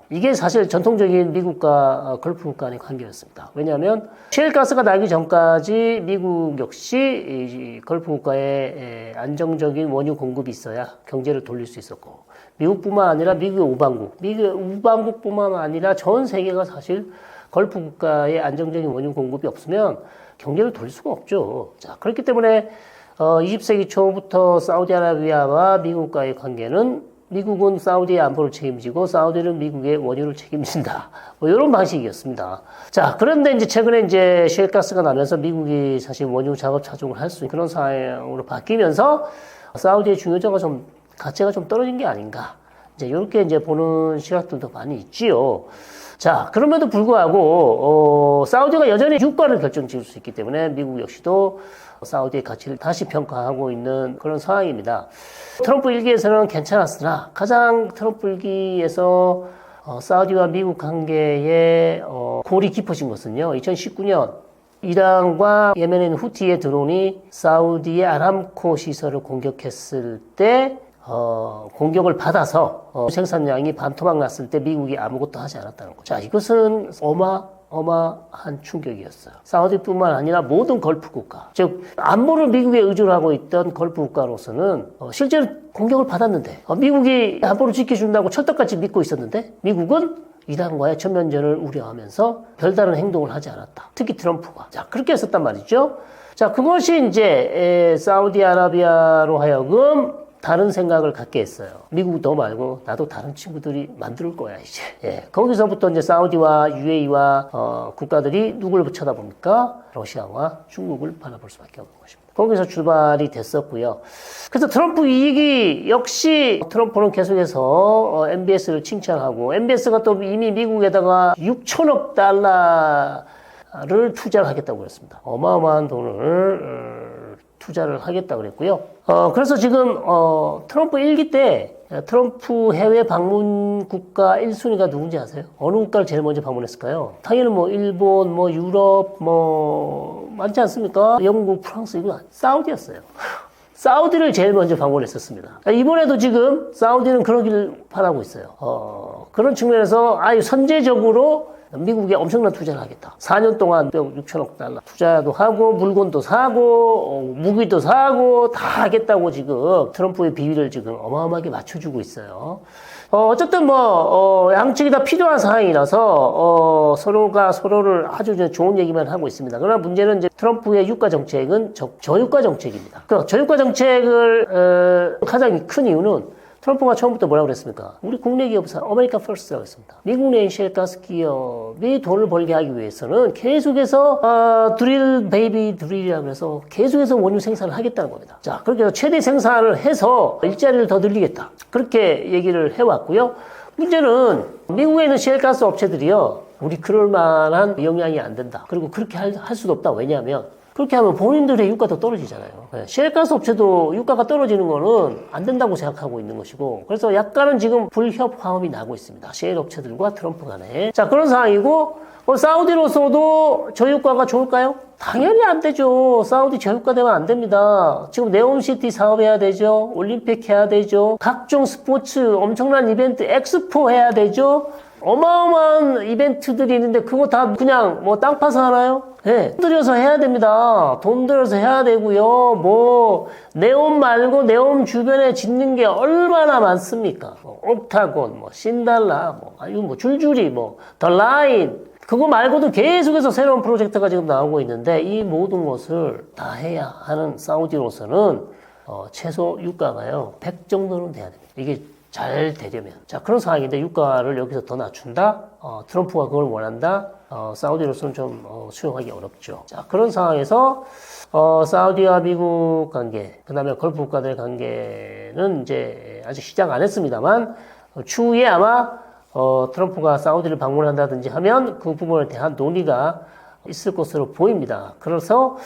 이게 사실 전통적인 미국과 걸프 국가 간의 관계였습니다. 왜냐하면 셰일가스가 나기 전까지 미국 역시 걸프 국가에 안정적인 원유 공급이 있어야 경제를 돌릴 수 있었고 미국뿐만 아니라 미국의 우방국뿐만 아니라 전 세계가 사실 걸프 국가의 안정적인 원유 공급이 없으면 경제를 돌릴 수가 없죠. 자, 그렇기 때문에 20세기 초부터 사우디아라비아와 미국과의 관계는 미국은 사우디의 안보를 책임지고 사우디는 미국의 원유를 책임진다. 이런 방식이었습니다. 자, 그런데 이제 최근에 이제 셰일가스가 나면서 미국이 사실 원유 작업 차종을 할 수 있는 그런 상황으로 바뀌면서 사우디의 중요도가 가치가 좀 떨어진 게 아닌가. 이제 이렇게 이제 보는 시각들도 많이 있지요. 자, 그럼에도 불구하고 사우디가 여전히 유가를 결정지을 수 있기 때문에 미국 역시도 사우디의 가치를 다시 평가하고 있는 그런 상황입니다. 트럼프 1기에서는 괜찮았으나 가장 트럼프 1기에서 사우디와 미국 관계에 골이 깊어진 것은요. 2019년 이란과 예멘에 있는 후티의 드론이 사우디의 아람코 시설을 공격했을 때 공격을 받아서 생산량이 반토막 났을 때 미국이 아무것도 하지 않았다는 거죠. 자, 이것은 어마어마한 충격이었어요. 사우디뿐만 아니라 모든 걸프 국가, 즉 안보를 미국에 의존하고 있던 걸프 국가로서는 실제로 공격을 받았는데 미국이 안보를 지켜준다고 철떡같이 믿고 있었는데 미국은 이란과의 전면전을 우려하면서 별다른 행동을 하지 않았다. 특히 트럼프가. 자, 그렇게 했었단 말이죠. 자, 그것이 이제 사우디아라비아로 하여금 다른 생각을 갖게 했어요. 미국 너 말고 나도 다른 친구들이 만들 거야 이제. 거기서부터 이제 사우디와 UAE와 국가들이 누구를 쳐다봅니까? 러시아와 중국을 바라볼 수밖에 없는 것입니다. 거기서 출발이 됐었고요. 그래서 트럼프 이익이 역시 트럼프는 계속해서 MBS를 칭찬하고 MBS가 또 이미 미국에다가 6천억 달러를 투자하겠다고 했습니다. 어마어마한 돈을 투자를 하겠다 그랬고요. 그래서 지금 트럼프 1기 때 트럼프 해외 방문 국가 1순위가 누군지 아세요? 어느 국가를 제일 먼저 방문했을까요? 당연히 뭐 일본, 뭐 유럽, 뭐 많지 않습니까? 영국, 프랑스 이거 사우디였어요. 사우디를 제일 먼저 방문했었습니다. 이번에도 지금 사우디는 그러기를 바라고 있어요. 그런 측면에서 아예 선제적으로 미국에 엄청난 투자를 하겠다. 4년 동안 6천억 달러 투자도 하고 물건도 사고 무기도 사고 다 하겠다고 지금 트럼프의 비위를 지금 어마어마하게 맞춰주고 있어요. 어쨌든 양측이 다 필요한 상황이라서 서로가 서로를 아주 좋은 얘기만 하고 있습니다. 그러나 문제는 이제 트럼프의 유가 정책은 저유가 정책입니다. 그 저유가 정책을 가장 큰 이유는 트럼프가 처음부터 뭐라고 그랬습니까? 우리 국내 기업 아메리카 퍼스트라고 했습니다. 미국 내 셰일가스 기업이 돈을 벌게 하기 위해서는 계속해서 드릴 베이비 드릴이라고 해서 계속해서 원유 생산을 하겠다는 겁니다. 자, 그렇게 해서 최대 생산을 해서 일자리를 더 늘리겠다. 그렇게 얘기를 해왔고요. 문제는 미국에 있는 셰일가스 업체들이요. 우리 그럴 만한 영향이 안 된다. 그리고 그렇게 할 수도 없다. 왜냐하면 그렇게 하면 본인들의 유가도 떨어지잖아요. 셰일가스 업체도 유가가 떨어지는 거는 안 된다고 생각하고 있는 것이고, 그래서 약간은 지금 불협화음이 나고 있습니다. 셰일 업체들과 트럼프 간에. 자, 그런 상황이고, 사우디로서도 저유가가 좋을까요? 당연히 안 되죠. 사우디 저유가 되면 안 됩니다. 지금 네옴시티 사업해야 되죠. 올림픽 해야 되죠. 각종 스포츠 엄청난 이벤트 엑스포 해야 되죠. 어마어마한 이벤트들이 있는데 그거 다 그냥 땅 파서 하나요? 네. 돈 들여서 해야 됩니다. 돈 들여서 해야 되고요. 네옴 말고 네옴 주변에 짓는 게 얼마나 많습니까? 옥타곤, 신달라, 줄줄이, 더 라인. 그거 말고도 계속해서 새로운 프로젝트가 지금 나오고 있는데 이 모든 것을 다 해야 하는 사우디로서는 최소 유가가요. 100 정도는 돼야 됩니다. 이게 잘 되려면. 자, 그런 상황인데 유가를 여기서 더 낮춘다? 트럼프가 그걸 원한다? 사우디로서는 좀 수용하기 어렵죠. 자, 그런 상황에서 사우디와 미국 관계, 그 다음에 걸프 국가들의 관계는 이제 아직 시작 안 했습니다만 추후에 아마 트럼프가 사우디를 방문한다든지 하면 그 부분에 대한 논의가 있을 것으로 보입니다. 그래서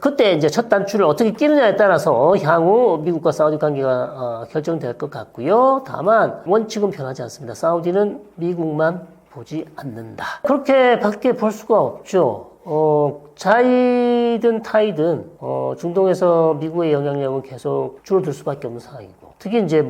그때 이제 첫 단추를 어떻게 끼느냐에 따라서 향후 미국과 사우디 관계가 결정될 것 같고요. 다만 원칙은 변하지 않습니다. 사우디는 미국만 보지 않는다. 그렇게밖에 볼 수가 없죠. 자이든 타이든 중동에서 미국의 영향력은 계속 줄어들 수밖에 없는 상황이고, 특히 이제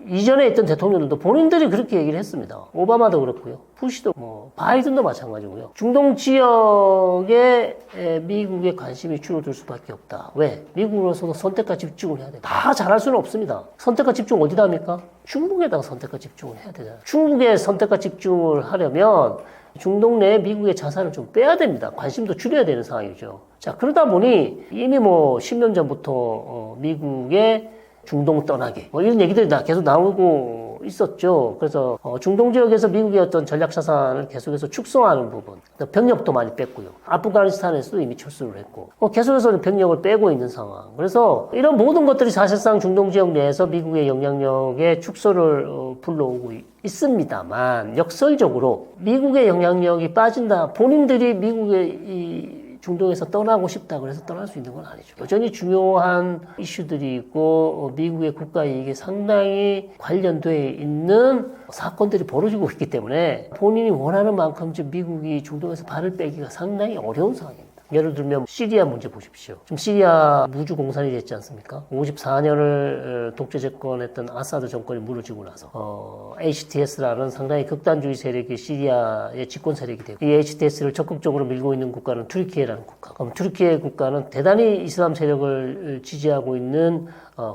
이전에 있던 대통령들도 본인들이 그렇게 얘기를 했습니다. 오바마도 그렇고요. 부시도 바이든도 마찬가지고요. 중동 지역에 미국의 관심이 줄어들 수밖에 없다. 왜? 미국으로서도 선택과 집중을 해야 돼. 다 잘할 수는 없습니다. 선택과 집중 어디다 합니까? 중국에다가 선택과 집중을 해야 되잖아요. 중국에 선택과 집중을 하려면 중동 내에 미국의 자산을 좀 빼야 됩니다. 관심도 줄여야 되는 상황이죠. 자, 그러다 보니 이미 10년 전부터 미국의 중동 떠나기 이런 얘기들이 계속 나오고 있었죠. 그래서 중동 지역에서 미국의 어떤 전략 자산을 계속해서 축소하는 부분, 병력도 많이 뺐고요. 아프가니스탄에서도 이미 철수를 했고 계속해서 병력을 빼고 있는 상황. 그래서 이런 모든 것들이 사실상 중동 지역 내에서 미국의 영향력의 축소를 불러오고 있습니다만, 역설적으로 미국의 영향력이 빠진다. 본인들이 미국의 중동에서 떠나고 싶다 그래서 떠날 수 있는 건 아니죠. 여전히 중요한 이슈들이 있고 미국의 국가 이익에 상당히 관련되어 있는 사건들이 벌어지고 있기 때문에 본인이 원하는 만큼 지금 미국이 중동에서 발을 빼기가 상당히 어려운 상황입니다. 예를 들면 시리아 문제 보십시오. 지금 시리아 무주 공산이 됐지 않습니까? 54년을 독재 집권했던 아사드 정권이 무너지고 나서 HTS라는 상당히 극단주의 세력이 시리아의 집권 세력이 되고, 이 HTS를 적극적으로 밀고 있는 국가는 튀르키예라는 국가. 그럼 튀르키예 국가는 대단히 이슬람 세력을 지지하고 있는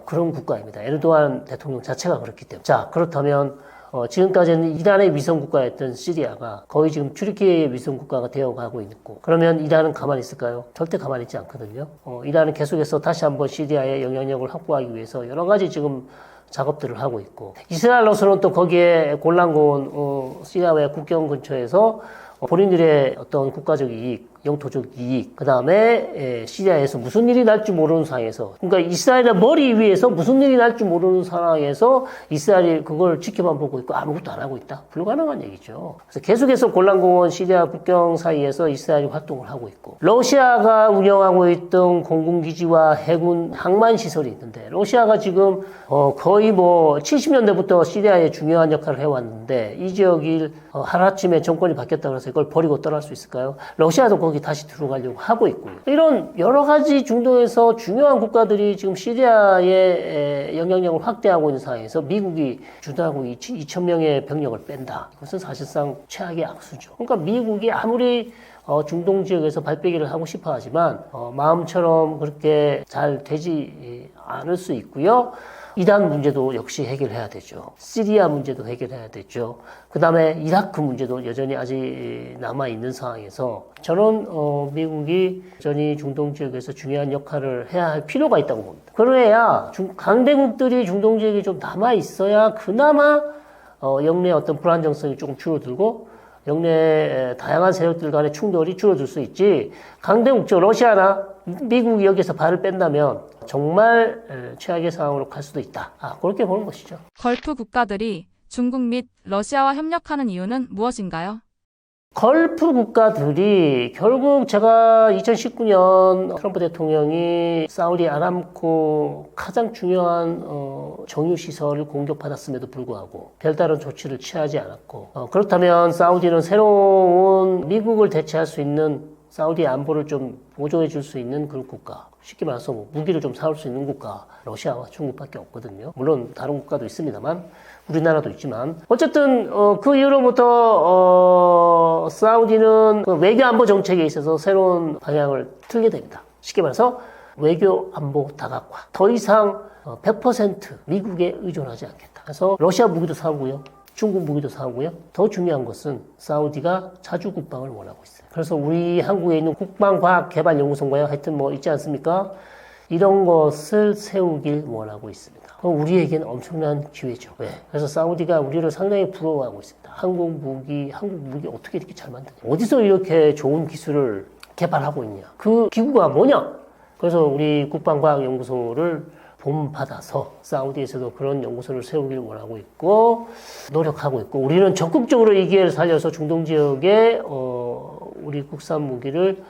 그런 국가입니다. 에르도안 대통령 자체가 그렇기 때문에. 자, 그렇다면 지금까지는 이란의 위성국가였던 시리아가 거의 지금 튀르키예의 위성국가가 되어가고 있고, 그러면 이란은 가만히 있을까요? 절대 가만히 있지 않거든요. 이란은 계속해서 다시 한번 시리아의 영향력을 확보하기 위해서 여러 가지 지금 작업들을 하고 있고, 이스라엘로서는 또 거기에 골란고원 시리아와의 국경 근처에서 본인들의 어떤 국가적 이익, 영토적 이익, 그 다음에 시리아에서 무슨 일이 날지 모르는 상황에서, 그러니까 이스라엘의 머리 위에서 무슨 일이 날지 모르는 상황에서 이스라엘이 그걸 지켜만 보고 있고 아무것도 안 하고 있다. 불가능한 얘기죠. 그래서 계속해서 골란공원 시리아 국경 사이에서 이스라엘이 활동을 하고 있고, 러시아가 운영하고 있던 공군기지와 해군 항만 시설이 있는데, 러시아가 지금 거의 뭐 70년대부터 시리아에 중요한 역할을 해왔는데, 이 지역이 하루아침에 정권이 바뀌었다고 해서 이걸 버리고 떠날 수 있을까요? 러시아도 거기 다시 들어가려고 하고 있고요. 이런 여러 가지 중동에서 중요한 국가들이 지금 시리아의 영향력을 확대하고 있는 상황에서 미국이 주둔하고 2,000명의 병력을 뺀다. 이것은 사실상 최악의 악수죠. 그러니까 미국이 아무리 중동 지역에서 발빼기를 하고 싶어 하지만 마음처럼 그렇게 잘 되지 않을 수 있고요. 이란 문제도 역시 해결해야 되죠. 시리아 문제도 해결해야 되죠. 그 다음에 이라크 문제도 여전히 아직 남아있는 상황에서 저는 미국이 여전히 중동 지역에서 중요한 역할을 해야 할 필요가 있다고 봅니다. 그래야 강대국들이 중동 지역에 좀 남아있어야 그나마 영내 어떤 불안정성이 조금 줄어들고 영내 다양한 세력들 간의 충돌이 줄어들 수 있지, 강대국적 러시아나 미국이 여기서 발을 뺀다면 정말 최악의 상황으로 갈 수도 있다. 그렇게 보는 것이죠. 걸프 국가들이 중국 및 러시아와 협력하는 이유는 무엇인가요? 걸프 국가들이 결국 제가 2019년 트럼프 대통령이 사우디 아람코 가장 중요한 정유시설을 공격받았음에도 불구하고 별다른 조치를 취하지 않았고, 그렇다면 사우디는 새로운 미국을 대체할 수 있는, 사우디의 안보를 좀 보조해 줄 수 있는 그런 국가, 쉽게 말해서 뭐 무기를 좀 사올 수 있는 국가, 러시아와 중국밖에 없거든요. 물론 다른 국가도 있습니다만, 우리나라도 있지만, 어쨌든 그 이후로부터 사우디는 그 외교 안보 정책에 있어서 새로운 방향을 틀게 됩니다. 쉽게 말해서 외교 안보 다각화, 더 이상 100% 미국에 의존하지 않겠다. 그래서 러시아 무기도 사오고요, 중국 무기도 사오고요. 더 중요한 것은 사우디가 자주 국방을 원하고 있어요. 그래서 우리 한국에 있는 국방과학개발연구소인가요? 하여튼 뭐 있지 않습니까? 이런 것을 세우길 원하고 있습니다. 우리에게는 엄청난 기회죠. 왜? 그래서 사우디가 우리를 상당히 부러워하고 있습니다. 한국 무기 어떻게 이렇게 잘 만드냐? 어디서 이렇게 좋은 기술을 개발하고 있냐? 그 기구가 뭐냐? 그래서 우리 국방과학연구소를 본받아서 사우디에서도 그런 연구소를 세우길 원하고 있고 노력하고 있고, 우리는 적극적으로 이 기회를 살려서 중동 지역에 우리 국산 무기를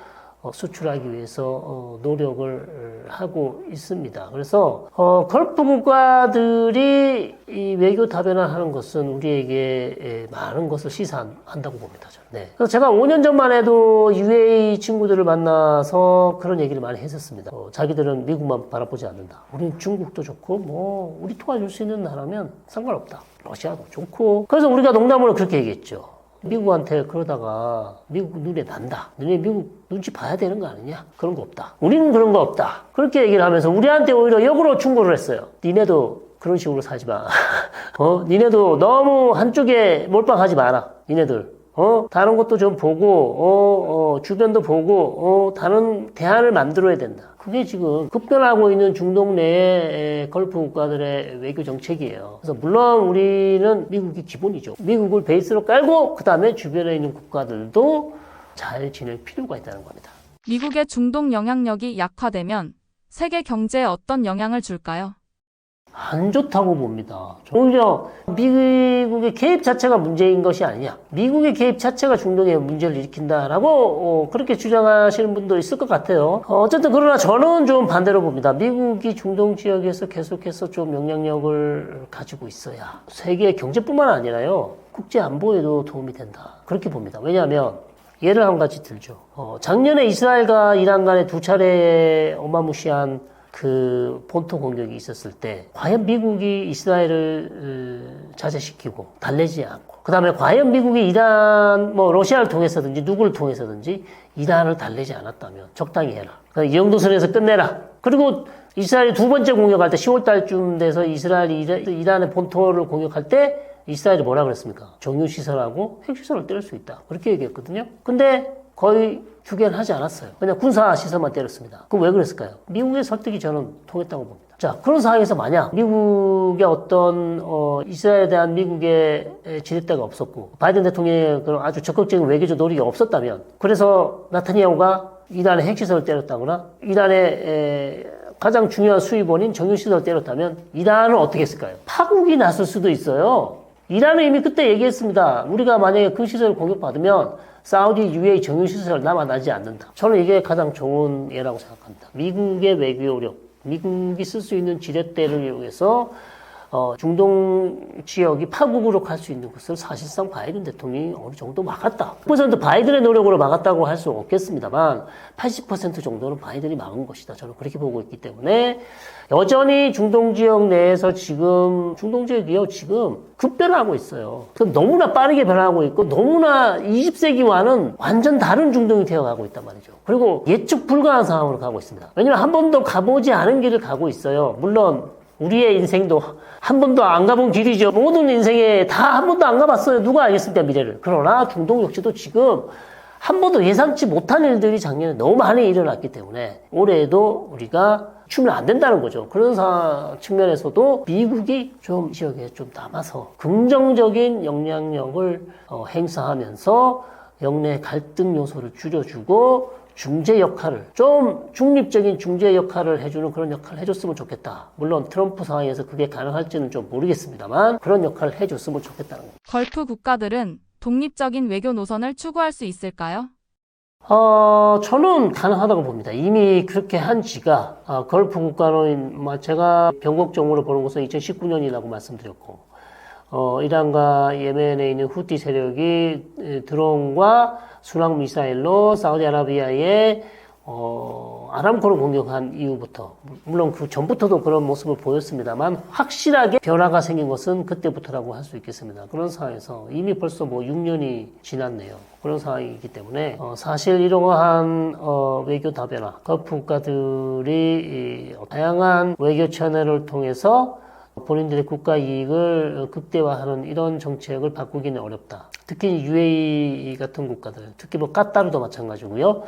수출하기 위해서 노력을 하고 있습니다. 그래서 걸프 국가들이 이 외교 다변화하는 것은 우리에게 많은 것을 시사한다고 봅니다. 저는. 네. 그래서 제가 5년 전만 해도 UAE 친구들을 만나서 그런 얘기를 많이 했었습니다. 자기들은 미국만 바라보지 않는다. 우리는 중국도 좋고 뭐 우리 도와줄 수 있는 나라면 상관없다. 러시아도 좋고. 그래서 우리가 농담으로 그렇게 얘기했죠. 미국한테 그러다가 미국 눈에 난다. 너네 미국 눈치 봐야 되는 거 아니냐? 그런 거 없다. 우리는 그런 거 없다. 그렇게 얘기를 하면서 우리한테 오히려 역으로 충고를 했어요. 니네도 그런 식으로 살지 마. 니네도 너무 한쪽에 몰빵하지 마라. 니네들. 다른 것도 좀 보고, 주변도 보고, 다른 대안을 만들어야 된다. 그게 지금 급변하고 있는 중동 내의 걸프 국가들의 외교 정책이에요. 그래서 물론 우리는 미국이 기본이죠. 미국을 베이스로 깔고 그 다음에 주변에 있는 국가들도 잘 지낼 필요가 있다는 겁니다. 미국의 중동 영향력이 약화되면 세계 경제에 어떤 영향을 줄까요? 안 좋다고 봅니다. 오히려 미국의 개입 자체가 문제인 것이 아니냐. 미국의 개입 자체가 중동에 문제를 일으킨다라고 그렇게 주장하시는 분도 있을 것 같아요. 어쨌든 그러나 저는 좀 반대로 봅니다. 미국이 중동 지역에서 계속해서 좀 영향력을 가지고 있어야 세계 경제뿐만 아니라요, 국제 안보에도 도움이 된다. 그렇게 봅니다. 왜냐하면 예를 한 가지 들죠. 작년에 이스라엘과 이란 간에 두 차례 어마무시한 그 본토 공격이 있었을 때 과연 미국이 이스라엘을 자제시키고 달래지 않고, 그 다음에 과연 미국이 이란, 러시아를 통해서든지 누구를 통해서든지 이란을 달래지 않았다면 적당히 해라. 그러니까 이 정도 선에서 끝내라. 그리고 이스라엘이 두 번째 공격할 때 10월 달쯤 돼서 이스라엘이 이란의 본토를 공격할 때 이스라엘이 뭐라 그랬습니까? 정유시설하고 핵시설을 때릴 수 있다. 그렇게 얘기했거든요. 근데 거의 휴게를 하지 않았어요. 그냥 군사 시설만 때렸습니다. 그럼 왜 그랬을까요? 미국의 설득이 저는 통했다고 봅니다. 자, 그런 상황에서 만약 미국의 어떤 이스라엘에 대한 미국의 지렛대가 없었고 바이든 대통령의 그런 아주 적극적인 외교적 노력이 없었다면, 그래서 나타냐후가 이란의 핵시설을 때렸다거나 이란의 가장 중요한 수입원인 정유시설을 때렸다면 이란은 어떻게 했을까요? 파국이 났을 수도 있어요. 이란은 이미 그때 얘기했습니다. 우리가 만약에 그 시설을 공격받으면 사우디 UAE 정유시설 남아나지 않는다. 저는 이게 가장 좋은 예라고 생각합니다. 미국의 외교력, 미국이 쓸 수 있는 지렛대를 이용해서 중동 지역이 파국으로 갈 수 있는 것을 사실상 바이든 대통령이 어느 정도 막았다. 100% 바이든의 노력으로 막았다고 할 수는 없겠습니다만 80% 정도는 바이든이 막은 것이다. 저는 그렇게 보고 있기 때문에 여전히 중동 지역 내에서 지금 중동 지역이요, 지금 급변하고 있어요. 너무나 빠르게 변하고 있고 너무나 20세기와는 완전 다른 중동이 되어가고 있단 말이죠. 그리고 예측 불가한 상황으로 가고 있습니다. 왜냐하면 한 번도 가보지 않은 길을 가고 있어요. 물론 우리의 인생도 한 번도 안 가본 길이죠. 모든 인생에 다 한 번도 안 가봤어요. 누가 알겠습니까, 미래를. 그러나 중동 역시도 지금 한 번도 예상치 못한 일들이 작년에 너무 많이 일어났기 때문에 올해에도 우리가 추면 안 된다는 거죠. 그런 측면에서도 미국이 좀 이 지역에 좀 남아서 긍정적인 영향력을 행사하면서 영내 갈등 요소를 줄여주고 중재 역할을, 좀 중립적인 중재 역할을 해주는 그런 역할을 해줬으면 좋겠다. 물론 트럼프 상황에서 그게 가능할지는 좀 모르겠습니다만 그런 역할을 해줬으면 좋겠다는 겁니다. 걸프 국가들은 독립적인 외교 노선을 추구할 수 있을까요? 저는 가능하다고 봅니다. 이미 그렇게 한 지가, 걸프 국가는, 제가 변곡점으로 보는 것은 2019년이라고 말씀드렸고, 이란과 예멘에 있는 후티 세력이 드론과 순항 미사일로 사우디아라비아의 아람코를 공격한 이후부터, 물론 그 전부터도 그런 모습을 보였습니다만 확실하게 변화가 생긴 것은 그때부터라고 할 수 있겠습니다. 그런 상황에서 이미 벌써 6년이 지났네요. 그런 상황이기 때문에 사실 이러한 외교 다변화, 걸프 국가들이 다양한 외교 채널을 통해서 본인들의 국가 이익을 극대화하는 이런 정책을 바꾸기는 어렵다. 특히 UAE 같은 국가들, 특히 까타르도 마찬가지고요.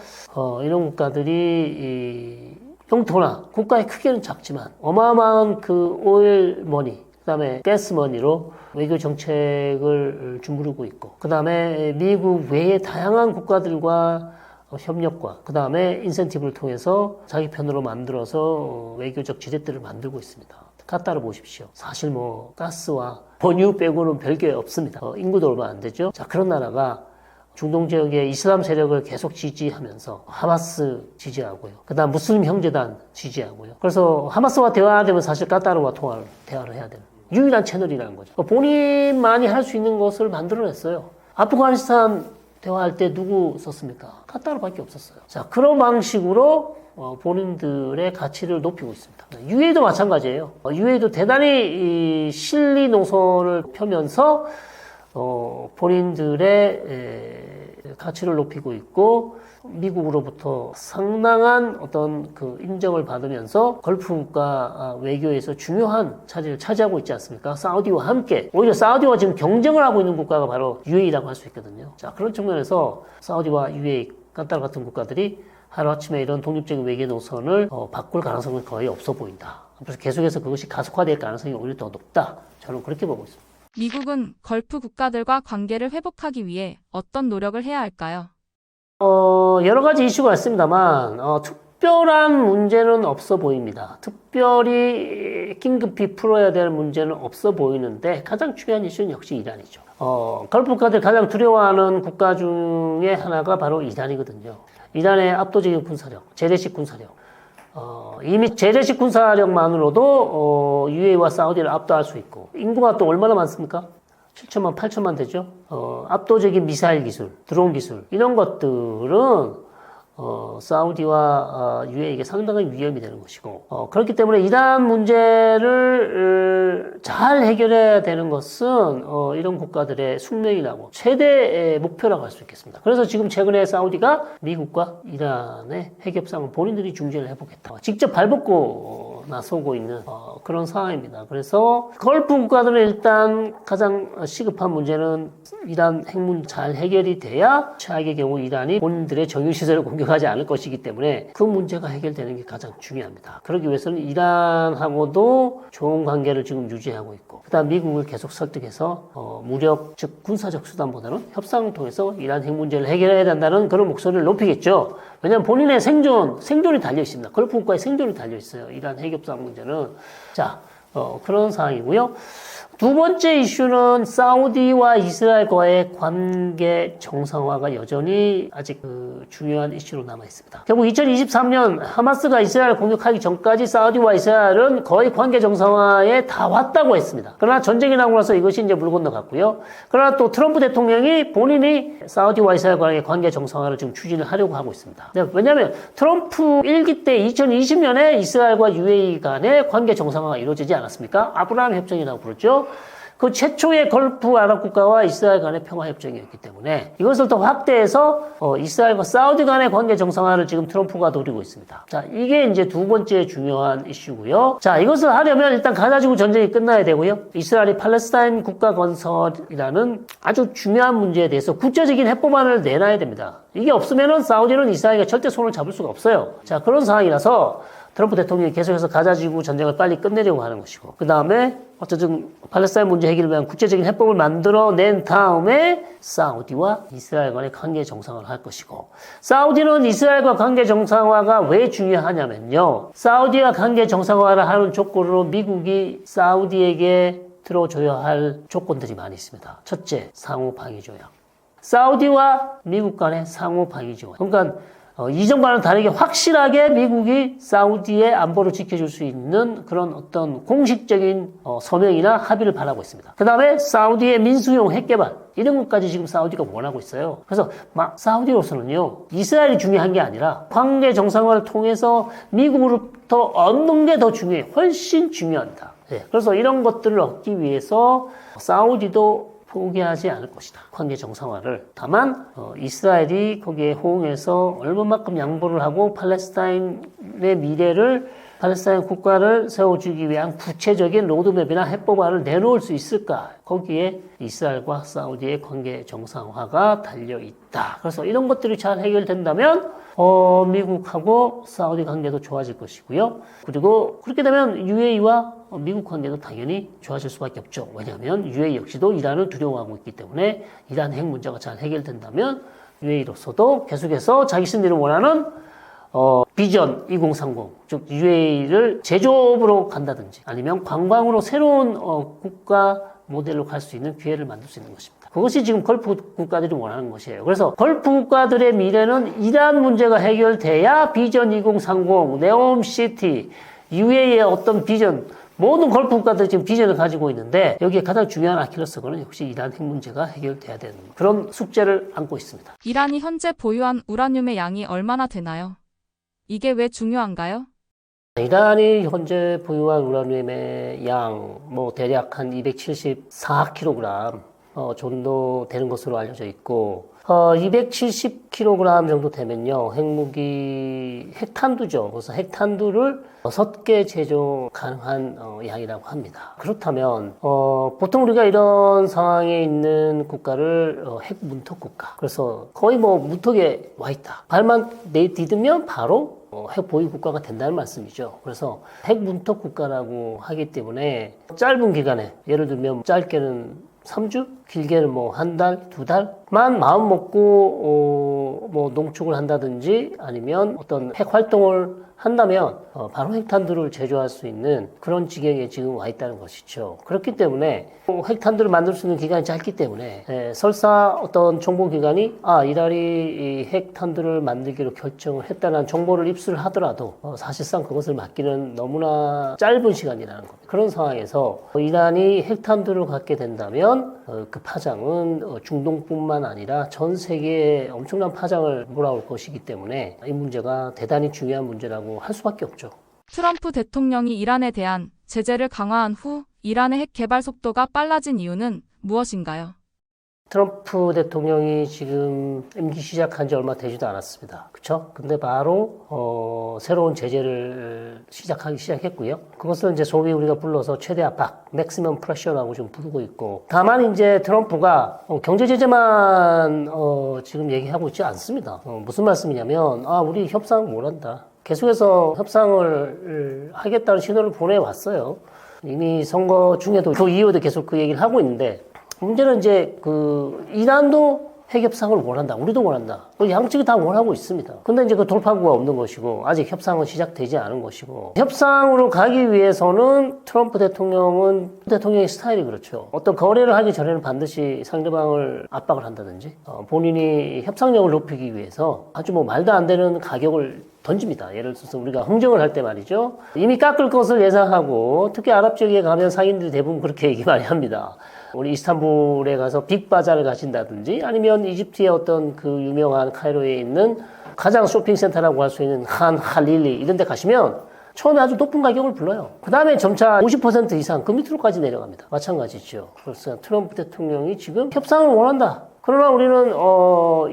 이런 국가들이 영토나 국가의 크기는 작지만 어마어마한 그 오일 머니, 그다음에 가스 머니로 외교 정책을 주무르고 있고, 그다음에 미국 외의 다양한 국가들과 협력과 그다음에 인센티브를 통해서 자기 편으로 만들어서 외교적 지렛대를 만들고 있습니다. 카타르 보십시오. 사실 가스와 번유 빼고는 별게 없습니다. 인구도 얼마 안 되죠. 자, 그런 나라가 중동 지역의 이슬람 세력을 계속 지지하면서 하마스 지지하고요. 그다음 무슬림 형제단 지지하고요. 그래서 하마스와 대화하려면 사실 카타르와 대화를 해야 되는 유일한 채널이라는 거죠. 본인만이 할 수 있는 것을 만들어냈어요. 아프가니스탄 대화할 때 누구 썼습니까? 카타르밖에 없었어요. 자, 그런 방식으로 본인들의 가치를 높이고 있습니다. UAE도 마찬가지예요. UAE도 대단히 이 실리 노선을 펴면서 본인들의 가치를 높이고 있고 미국으로부터 상당한 어떤 그 인정을 받으면서 걸프 국가 외교에서 중요한 자리를 차지하고 있지 않습니까? 사우디와 함께. 오히려 사우디와 지금 경쟁을 하고 있는 국가가 바로 UAE라고 할 수 있거든요. 자, 그런 측면에서 사우디와 UAE, 카타르 같은 국가들이 하루아침에 이런 독립적인 외교 노선을 바꿀 가능성은 거의 없어 보인다. 그래서 계속해서 그것이 가속화될 가능성이 오히려 더 높다. 저는 그렇게 보고 있습니다. 미국은 걸프 국가들과 관계를 회복하기 위해 어떤 노력을 해야 할까요? 여러 가지 이슈가 있습니다만 특별한 문제는 없어 보입니다. 특별히 긴급히 풀어야 될 문제는 없어 보이는데 가장 중요한 이슈는 역시 이란이죠. 걸프 국가들 가장 두려워하는 국가 중에 하나가 바로 이란이거든요. 이란의 압도적인 군사력, 재래식 군사력. 이미 재래식 군사력만으로도 UAE와 사우디를 압도할 수 있고, 인구가 또 얼마나 많습니까? 7천만, 8천만 되죠? 압도적인 미사일 기술, 드론 기술, 이런 것들은 사우디와 UAE에게 상당한 위험이 되는 것이고, 그렇기 때문에 이란 문제를 잘 해결해야 되는 것은 이런 국가들의 숙명이라고 최대의 목표라고 할 수 있겠습니다. 그래서 지금 최근에 사우디가 미국과 이란의 핵협상을 본인들이 중재를 해보겠다. 직접 발벗고 나서고 있는 그런 상황입니다. 그래서 걸프 국가들은 일단 가장 시급한 문제는 이란 핵문 잘 해결이 돼야 최악의 경우 이란이 본인들의 정유시설을 공격하지 않을 것이기 때문에 그 문제가 해결되는 게 가장 중요합니다. 그러기 위해서는 이란하고도 좋은 관계를 지금 유지하고 있고 그다음 미국을 계속 설득해서 무력 즉 군사적 수단보다는 협상을 통해서 이란 핵 문제를 해결해야 된다는 그런 목소리를 높이겠죠. 왜냐하면 본인의 생존이 달려 있습니다. 걸프 국가의 생존이 달려 있어요. 이란 핵 협상 문제는. 자, 그런 상황이고요. 두 번째 이슈는 사우디와 이스라엘과의 관계 정상화가 여전히 아직 중요한 이슈로 남아 있습니다. 결국 2023년 하마스가 이스라엘을 공격하기 전까지 사우디와 이스라엘은 거의 관계 정상화에 다 왔다고 했습니다. 그러나 전쟁이 나고 나서 이것이 이제 물 건너갔고요. 그러나 또 트럼프 대통령이 본인이 사우디와 이스라엘과의 관계 정상화를 지금 추진을 하려고 하고 있습니다. 왜냐하면 트럼프 1기 때 2020년에 이스라엘과 UAE 간의 관계 정상화가 이루어지지 않았습니까? 아브라함 협정이라고 부르죠. 그 최초의 걸프 아랍 국가와 이스라엘 간의 평화협정이었기 때문에 이것을 더 확대해서 이스라엘과 사우디 간의 관계 정상화를 지금 트럼프가 노리고 있습니다. 자, 이게 이제 두 번째 중요한 이슈고요. 자, 이것을 하려면 일단 가자지구 전쟁이 끝나야 되고요. 이스라엘이 팔레스타인 국가 건설이라는 아주 중요한 문제에 대해서 구체적인 해법안을 내놔야 됩니다. 이게 없으면은 사우디는 이스라엘과 절대 손을 잡을 수가 없어요. 자, 그런 상황이라서 트럼프 대통령이 계속해서 가자지구 전쟁을 빨리 끝내려고 하는 것이고 그 다음에 어쨌든 팔레스타인 문제 해결을 위한 구체적인 해법을 만들어낸 다음에 사우디와 이스라엘 간의 관계 정상화를 할 것이고 사우디는 이스라엘과 관계 정상화가 왜 중요하냐면요. 사우디와 관계 정상화를 하는 조건으로 미국이 사우디에게 들어줘야 할 조건들이 많이 있습니다. 첫째, 상호 방위 조약. 사우디와 미국 간의 상호 방위 조약. 그러니까 이전과는 다르게 확실하게 미국이 사우디의 안보를 지켜줄 수 있는 그런 어떤 공식적인 서명이나 합의를 바라고 있습니다. 그 다음에 사우디의 민수용 핵개발 이런 것까지 지금 사우디가 원하고 있어요. 그래서 사우디로서는요 이스라엘이 중요한 게 아니라 관계 정상화를 통해서 미국으로부터 얻는 게 더 중요해요. 훨씬 중요합니다. 네, 그래서 이런 것들을 얻기 위해서 사우디도 포기하지 않을 것이다. 관계 정상화를. 다만 이스라엘이 거기에 호응해서 얼마만큼 양보를 하고 팔레스타인의 미래를 팔레스타인 국가를 세워주기 위한 구체적인 로드맵이나 해법안을 내놓을 수 있을까? 거기에 이스라엘과 사우디의 관계 정상화가 달려있다. 그래서 이런 것들이 잘 해결된다면 미국하고 사우디 관계도 좋아질 것이고요. 그리고 그렇게 되면 UAE와 미국 관계도 당연히 좋아질 수밖에 없죠. 왜냐하면 UAE 역시도 이란을 두려워하고 있기 때문에 이란 핵 문제가 잘 해결된다면 UAE로서도 계속해서 자기들이 원하는 비전 2030, 즉 UAE를 제조업으로 간다든지 아니면 관광으로 새로운 국가 모델로 갈 수 있는 기회를 만들 수 있는 것입니다. 그것이 지금 걸프 국가들이 원하는 것이에요. 그래서 걸프 국가들의 미래는 이란 문제가 해결돼야 비전 2030, 네옴시티, UAE의 어떤 비전, 모든 걸프 국가들이 지금 비전을 가지고 있는데 여기에 가장 중요한 아킬레스건은 역시 이란 핵 문제가 해결돼야 되는 그런 숙제를 안고 있습니다. 이란이 현재 보유한 우라늄의 양이 얼마나 되나요? 이게 왜 중요한가요? 이란이 현재 보유한 우라늄의 양, 대략 한 274kg 정도 되는 것으로 알려져 있고, 270kg 정도 되면요, 핵탄두죠. 그래서 핵탄두를 6개 제조 가능한 양이라고 합니다. 그렇다면, 보통 우리가 이런 상황에 있는 국가를 핵문턱 국가. 그래서 거의 문턱에 와 있다. 발만 내디디면 바로 핵 보유 국가가 된다는 말씀이죠. 그래서 핵 문턱 국가라고 하기 때문에 짧은 기간에, 예를 들면 짧게는 3주? 길게는 한 달, 2달만 마음 먹고 농축을 한다든지 아니면 어떤 핵 활동을 한다면 바로 핵탄두를 제조할 수 있는 그런 지경에 지금 와 있다는 것이죠. 그렇기 때문에 핵탄두를 만들 수 있는 기간이 짧기 때문에 설사 어떤 정보기관이 이달이 이 핵탄두를 만들기로 결정을 했다는 정보를 입수를 하더라도 사실상 그것을 막기는 너무나 짧은 시간이라는 겁니다. 그런 상황에서 이란이 핵탄두를 갖게 된다면 그 파장은 중동뿐만 아니라 전 세계에 엄청난 파장을 몰아올 것이기 때문에 이 문제가 대단히 중요한 문제라고 할 수밖에 없죠. 트럼프 대통령이 이란에 대한 제재를 강화한 후 이란의 핵 개발 속도가 빨라진 이유는 무엇인가요? 트럼프 대통령이 지금 임기 시작한 지 얼마 되지도 않았습니다. 그쵸? 근데 바로, 새로운 제재를 시작했고요. 그것을 이제 소위 우리가 불러서 최대 압박, 맥시멈 프레셔라고 좀 부르고 있고. 다만 이제 트럼프가 경제 제재만, 지금 얘기하고 있지 않습니다. 무슨 말씀이냐면, 우리 협상 못 한다. 계속해서 협상을 하겠다는 신호를 보내왔어요. 이미 선거 중에도 그 이후에도 계속 그 얘기를 하고 있는데, 문제는 이제 이란도 핵협상을 원한다. 우리도 원한다. 양측이 다 원하고 있습니다. 근데 이제 그 돌파구가 없는 것이고, 아직 협상은 시작되지 않은 것이고, 협상으로 가기 위해서는 트럼프 대통령의 스타일이 그렇죠. 어떤 거래를 하기 전에는 반드시 상대방을 압박을 한다든지, 본인이 협상력을 높이기 위해서 아주 말도 안 되는 가격을 던집니다. 예를 들어서 우리가 흥정을 할 때 말이죠. 이미 깎을 것을 예상하고, 특히 아랍 지역에 가면 상인들이 대부분 그렇게 얘기 많이 합니다. 우리 이스탄불에 가서 빅바자를 가신다든지 아니면 이집트의 어떤 그 유명한 카이로에 있는 가장 쇼핑센터라고 할 수 있는 한 할릴리 이런 데 가시면 처음에 아주 높은 가격을 불러요. 그 다음에 점차 50% 이상 그 밑으로까지 내려갑니다. 마찬가지죠. 그래서 트럼프 대통령이 지금 협상을 원한다. 그러나 우리는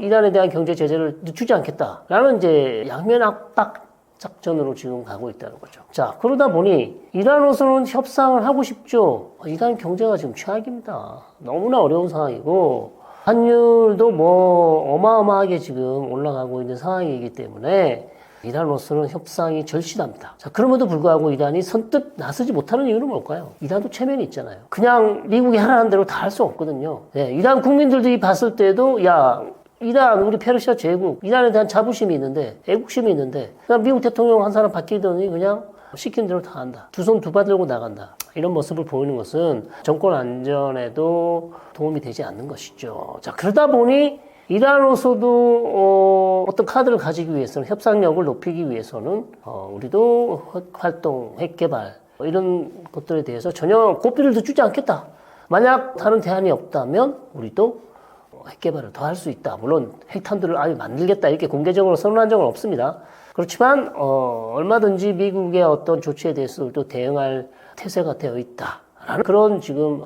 이란에 대한 경제 제재를 늦추지 않겠다라는 이제 양면 압박 작전으로 지금 가고 있다는 거죠. 자, 그러다 보니 이란으로서는 협상을 하고 싶죠. 이란 경제가 지금 최악입니다. 너무나 어려운 상황이고 환율도 어마어마하게 지금 올라가고 있는 상황이기 때문에 이란으로서는 협상이 절실합니다. 자, 그럼에도 불구하고 이란이 선뜻 나서지 못하는 이유는 뭘까요? 이란도 체면이 있잖아요. 그냥 미국이 하라는 대로 다 할 수 없거든요. 네, 이란 국민들이 봤을 때도 이란, 우리 페르시아 제국, 이란에 대한 자부심이 있는데, 애국심이 있는데, 그냥 미국 대통령 한 사람 바뀌더니 그냥 시킨 대로 다 한다. 두 손 두 발 들고 나간다. 이런 모습을 보이는 것은 정권 안전에도 도움이 되지 않는 것이죠. 자, 그러다 보니 이란으로서도 어떤 카드를 가지기 위해서는 협상력을 높이기 위해서는 우리도 활동, 핵 개발 이런 것들에 대해서 전혀 고삐를 늦추지 않겠다. 만약 다른 대안이 없다면 우리도 핵 개발을 더 할 수 있다. 물론 핵탄두를 아예 만들겠다 이렇게 공개적으로 선언한 적은 없습니다. 그렇지만 얼마든지 미국의 어떤 조치에 대해서도 대응할 태세가 되어 있다라는 그런 지금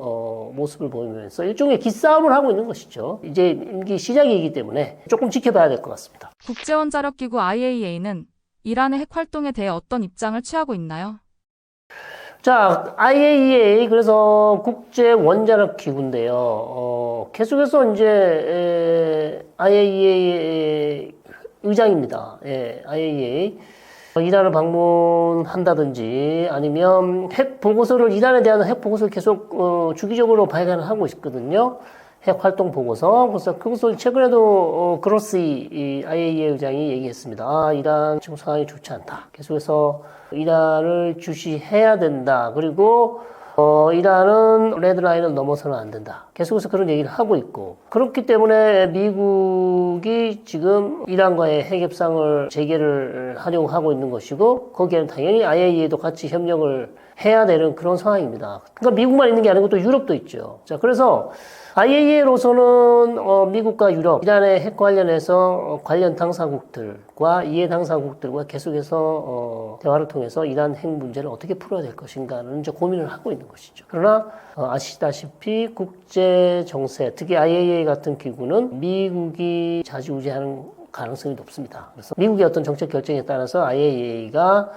모습을 보이면서 일종의 기싸움을 하고 있는 것이죠. 이제 임기 시작이기 때문에 조금 지켜봐야 될 것 같습니다. 국제원자력기구 IAEA는 이란의 핵 활동에 대해 어떤 입장을 취하고 있나요? 자, IAEA, 그래서 국제원자력기구인데요. 계속해서 이제, IAEA 의장입니다. 예, IAEA. 이란을 방문한다든지 아니면 이란에 대한 핵 보고서를 계속, 주기적으로 발간을 하고 있거든요. 핵 활동 보고서. 그래서 그것을 최근에도 그로시 IAEA 의장이 얘기했습니다. 이란 지금 상황이 좋지 않다. 계속해서 이란을 주시해야 된다. 그리고 이란은 레드라인을 넘어서는 안 된다. 계속해서 그런 얘기를 하고 있고 그렇기 때문에 미국이 지금 이란과의 핵 협상을 재개를 하려고 하고 있는 것이고 거기에는 당연히 IAEA도 같이 협력을 해야 되는 그런 상황입니다. 그러니까 미국만 있는 게 아니고 또 유럽도 있죠. 자, 그래서 IAEA로서는 미국과 유럽, 이란의 핵 관련해서 관련 당사국들과 이해 당사국들과 계속해서 대화를 통해서 이란 핵 문제를 어떻게 풀어야 될 것인가는 이제 고민을 하고 있는 것이죠. 그러나 아시다시피 국제 정세, 특히 IAEA 같은 기구는 미국이 좌지우지하는 가능성이 높습니다. 그래서 미국의 어떤 정책 결정에 따라서 IAEA가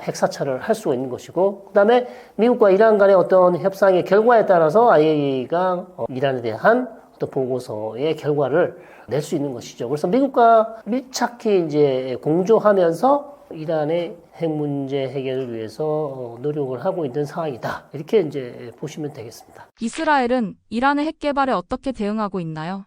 핵 사찰을 할 수가 있는 것이고, 그 다음에 미국과 이란 간의 어떤 협상의 결과에 따라서 IAEA가 이란에 대한 어떤 보고서의 결과를 낼 수 있는 것이죠. 그래서 미국과 밀착히 이제 공조하면서 이란의 핵 문제 해결을 위해서 노력을 하고 있는 상황이다. 이렇게 이제 보시면 되겠습니다. 이스라엘은 이란의 핵 개발에 어떻게 대응하고 있나요?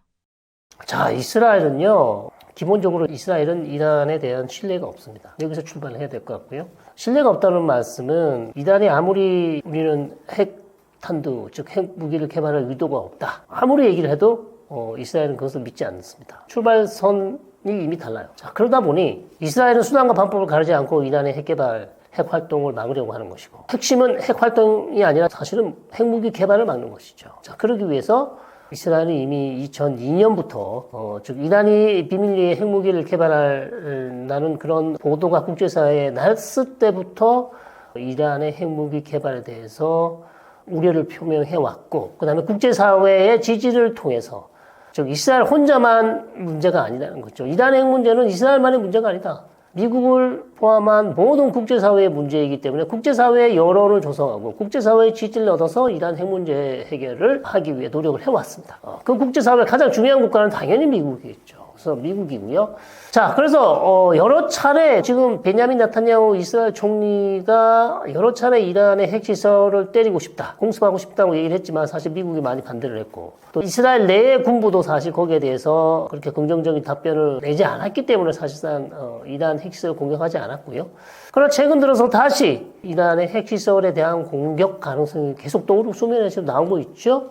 자, 이스라엘은요. 기본적으로 이스라엘은 이란에 대한 신뢰가 없습니다. 여기서 출발을 해야 될 것 같고요. 신뢰가 없다는 말씀은 이란이 아무리 우리는 핵탄두, 즉 핵무기를 개발할 의도가 없다. 아무리 얘기를 해도 이스라엘은 그것을 믿지 않습니다. 출발선이 이미 달라요. 자, 그러다 보니 이스라엘은 수단과 방법을 가리지 않고 이란의 핵개발, 핵활동을 막으려고 하는 것이고 핵심은 핵활동이 아니라 사실은 핵무기 개발을 막는 것이죠. 자, 그러기 위해서 이스라엘은 이미 2002년부터 즉 이란이 비밀리에 핵무기를 개발한다는 그런 보도가 국제사회에 났을 때부터 이란의 핵무기 개발에 대해서 우려를 표명해 왔고, 그 다음에 국제사회의 지지를 통해서, 즉 이스라엘 혼자만 문제가 아니라는 거죠. 이란 핵 문제는 이스라엘만의 문제가 아니다. 미국을 포함한 모든 국제사회의 문제이기 때문에 국제사회의 여론을 조성하고 국제사회의 지지를 얻어서 이란 핵 문제 해결을 하기 위해 노력을 해왔습니다. 그 국제사회의 가장 중요한 국가는 당연히 미국이겠죠. 그래서 미국이고요. 자, 그래서 여러 차례 지금 베냐민 네탄야후 이스라엘 총리가 여러 차례 이란의 핵시설을 때리고 싶다, 공습하고 싶다고 얘기를 했지만 사실 미국이 많이 반대를 했고, 또 이스라엘 내의 군부도 사실 거기에 대해서 그렇게 긍정적인 답변을 내지 않았기 때문에 사실상 이란 핵시설을 공격하지 않았고요. 그러나 최근 들어서 다시 이란의 핵시설에 대한 공격 가능성이 계속 떠오르고 수면에 지금 나오고 있죠.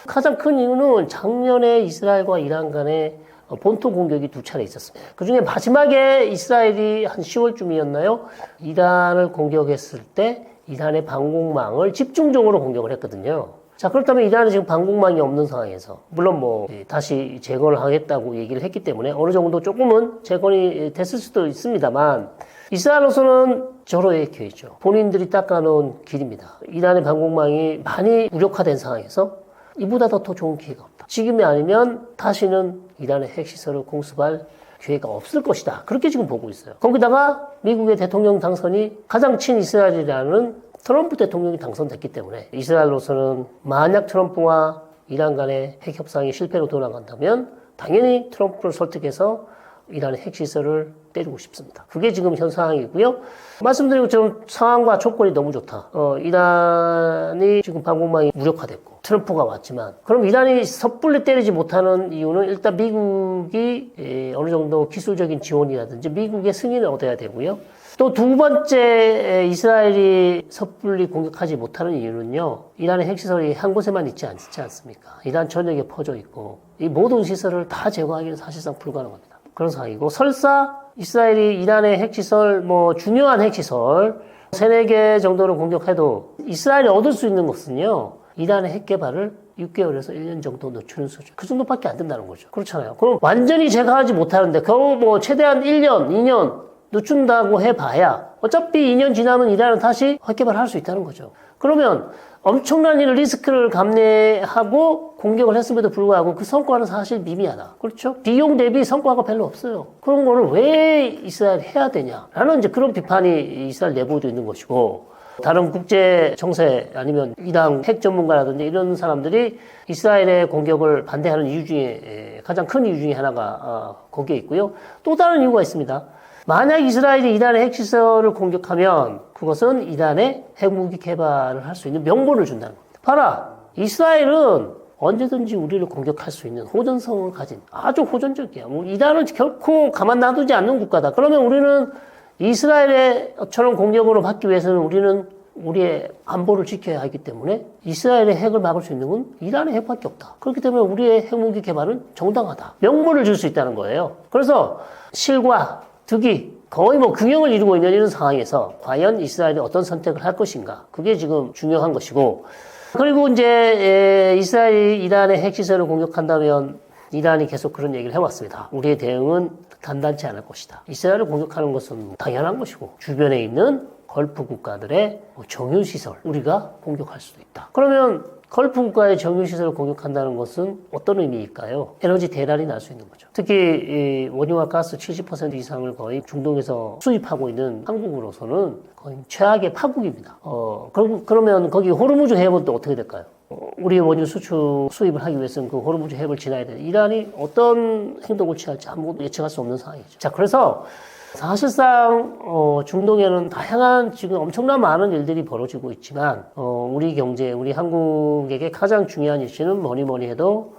가장 큰 이유는 작년에 이스라엘과 이란 간의 본토 공격이 두 차례 있었습니다. 그 중에 마지막에 이스라엘이 한 10월쯤이었나요? 이란을 공격했을 때 이란의 방공망을 집중적으로 공격을 했거든요. 자, 그렇다면 이란은 지금 방공망이 없는 상황에서, 물론 다시 재건을 하겠다고 얘기를 했기 때문에 어느 정도 조금은 재건이 됐을 수도 있습니다만, 이스라엘로서는 절호의 기회죠. 본인들이 닦아놓은 길입니다. 이란의 방공망이 많이 무력화된 상황에서 이보다 더 좋은 기회가 없다. 지금이 아니면 다시는 이란의 핵시설을 공습할 기회가 없을 것이다. 그렇게 지금 보고 있어요. 거기다가 미국의 대통령 당선이 가장 친이스라엘이라는 트럼프 대통령이 당선됐기 때문에 이스라엘로서는 만약 트럼프와 이란 간의 핵협상이 실패로 돌아간다면 당연히 트럼프를 설득해서 이란의 핵시설을 때리고 싶습니다. 그게 지금 현 상황이고요. 말씀드린 것처럼 상황과 조건이 너무 좋다. 이란이 지금 방공망이 무력화됐고 트럼프가 왔지만, 그럼 이란이 섣불리 때리지 못하는 이유는 일단 미국이 어느 정도 기술적인 지원이라든지 미국의 승인을 얻어야 되고요. 또 두 번째, 이스라엘이 섣불리 공격하지 못하는 이유는요, 이란의 핵시설이 한 곳에만 있지 않습니까? 이란 전역에 퍼져 있고 이 모든 시설을 다 제거하기는 사실상 불가능합니다. 그런 상황이고, 설사 이스라엘이 이란의 핵시설, 중요한 핵시설 3-4개 정도를 공격해도 이스라엘이 얻을 수 있는 것은요, 이란의 핵 개발을 6개월에서 1년 정도 늦추는 수준. 그 정도밖에 안 된다는 거죠. 그렇잖아요. 그럼 완전히 제거하지 못하는데 겨우 최대한 1년, 2년 늦춘다고 해봐야 어차피 2년 지나면 이란은 다시 핵 개발할 수 있다는 거죠. 그러면 엄청난 리스크를 감내하고 공격을 했음에도 불구하고 그 성과는 사실 미미하다. 그렇죠? 비용 대비 성과가 별로 없어요. 그런 거를 왜 이스라엘이 해야 되냐라는 이제 그런 비판이 이스라엘 내부에도 있는 것이고, 다른 국제 정세 아니면 이란 핵 전문가라든지 이런 사람들이 이스라엘의 공격을 반대하는 이유 중에 가장 큰 이유 중에 하나가 거기에 있고요. 또 다른 이유가 있습니다. 만약 이스라엘이 이란의 핵시설을 공격하면 그것은 이란의 핵무기 개발을 할 수 있는 명분을 준다는 겁니다. 봐라, 이스라엘은 언제든지 우리를 공격할 수 있는 호전성을 가진 아주 호전적이야. 이란은 결코 가만 놔두지 않는 국가다. 그러면 우리는 이스라엘처럼 공격으로 받기 위해서는 우리는 우리의 안보를 지켜야 하기 때문에 이스라엘의 핵을 막을 수 있는 건 이란의 핵밖에 없다. 그렇기 때문에 우리의 핵무기 개발은 정당하다. 명분을 줄 수 있다는 거예요. 그래서 실과 득이 거의 균형을 이루고 있는 이런 상황에서 과연 이스라엘이 어떤 선택을 할 것인가. 그게 지금 중요한 것이고, 그리고 이제 이스라엘이 이란의 핵시설을 공격한다면 이란이 계속 그런 얘기를 해왔습니다. 우리의 대응은 단단치 않을 것이다. 이스라엘을 공격하는 것은 당연한 것이고 주변에 있는 걸프 국가들의 정유시설 우리가 공격할 수도 있다. 그러면 걸프 국가의 정유시설을 공격한다는 것은 어떤 의미일까요? 에너지 대란이 날 수 있는 거죠. 특히 원유와 가스 70% 이상을 거의 중동에서 수입하고 있는 한국으로서는 거의 최악의 파국입니다. 그러면 거기 호르무즈 해협은 또 어떻게 될까요? 우리의 원유 수입을 하기 위해서는 그 호르무즈 해협을 지나야 되는, 이란이 어떤 행동을 취할지 아무것도 예측할 수 없는 상황이죠. 자, 그래서 사실상 중동에는 다양한 지금 엄청난 많은 일들이 벌어지고 있지만 우리 경제, 우리 한국에게 가장 중요한 이슈는 뭐니 해도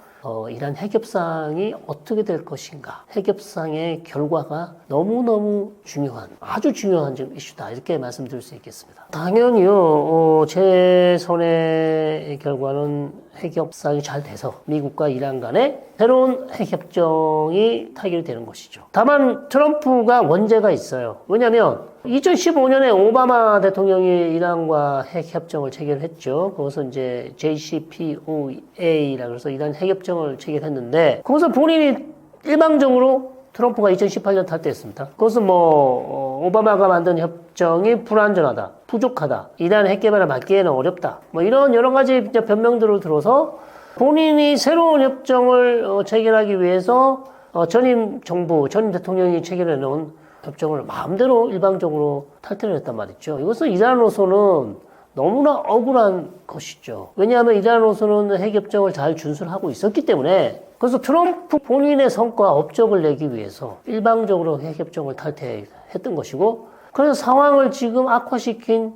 이란 핵협상이 어떻게 될 것인가. 핵협상의 결과가 너무너무 중요한, 아주 중요한 이슈다. 이렇게 말씀드릴 수 있겠습니다. 당연히요, 최선의 결과는 핵협상이 잘 돼서 미국과 이란 간에 새로운 핵협정이 타결되는 것이죠. 다만 트럼프가 원죄가 있어요. 왜냐하면 2015년에 오바마 대통령이 이란과 핵협정을 체결했죠. 그것은 이제 JCPOA라고 해서 이란 핵협정을 체결했는데 그것을 본인이 일방적으로 트럼프가 2018년 탈퇴했습니다. 그것은 오바마가 만든 협정이 불완전하다, 부족하다, 이란 핵 개발을 막기에는 어렵다, 이런 여러 가지 이제 변명들을 들어서 본인이 새로운 협정을 체결하기 위해서 전임 정부, 전임 대통령이 체결해 놓은 협정을 마음대로 일방적으로 탈퇴를 했단 말이죠. 이것은 이란으로서는 너무나 억울한 것이죠. 왜냐하면 이란으로서는 핵협정을 잘 준수를 하고 있었기 때문에, 그래서 트럼프 본인의 성과 업적을 내기 위해서 일방적으로 핵협정을 탈퇴했던 것이고, 그래서 상황을 지금 악화시킨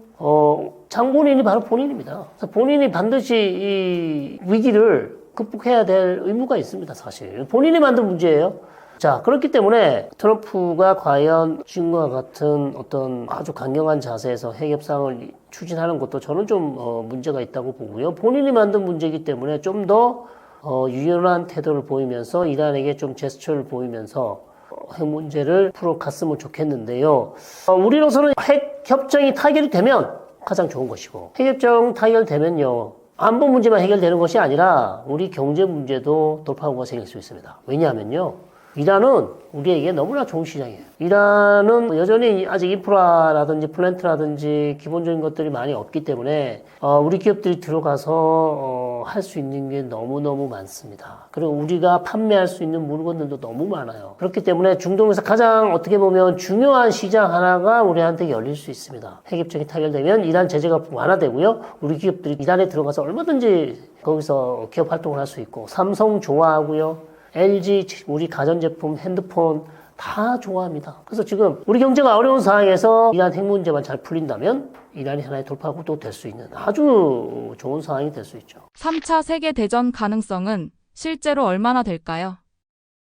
장본인이 바로 본인입니다. 그래서 본인이 반드시 이 위기를 극복해야 될 의무가 있습니다, 사실. 본인이 만든 문제예요. 자, 그렇기 때문에 트럼프가 과연 지금과 같은 어떤 아주 강경한 자세에서 핵협상을 추진하는 것도 저는 좀 문제가 있다고 보고요. 본인이 만든 문제이기 때문에 좀 더 유연한 태도를 보이면서 이란에게 좀 제스처를 보이면서 핵 문제를 풀어갔으면 좋겠는데요. 우리로서는 핵협정이 타결이 되면 가장 좋은 것이고, 핵협정 타결되면요, 안보 문제만 해결되는 것이 아니라 우리 경제 문제도 돌파구가 생길 수 있습니다. 왜냐하면요, 이란은 우리에게 너무나 좋은 시장이에요. 이란은 여전히 아직 인프라라든지 플랜트라든지 기본적인 것들이 많이 없기 때문에 우리 기업들이 들어가서 할 수 있는 게 너무너무 많습니다. 그리고 우리가 판매할 수 있는 물건들도 너무 많아요. 그렇기 때문에 중동에서 가장 어떻게 보면 중요한 시장 하나가 우리한테 열릴 수 있습니다. 핵협정이 타결되면 이란 제재가 완화되고요. 우리 기업들이 이란에 들어가서 얼마든지 거기서 기업 활동을 할 수 있고, 삼성 좋아하고요. LG, 우리 가전제품, 핸드폰 다 좋아합니다. 그래서 지금 우리 경제가 어려운 상황에서 이란 핵 문제만 잘 풀린다면 이란이 하나의 돌파구도 될 수 있는 아주 좋은 상황이 될 수 있죠. 3차 세계대전 가능성은 실제로 얼마나 될까요?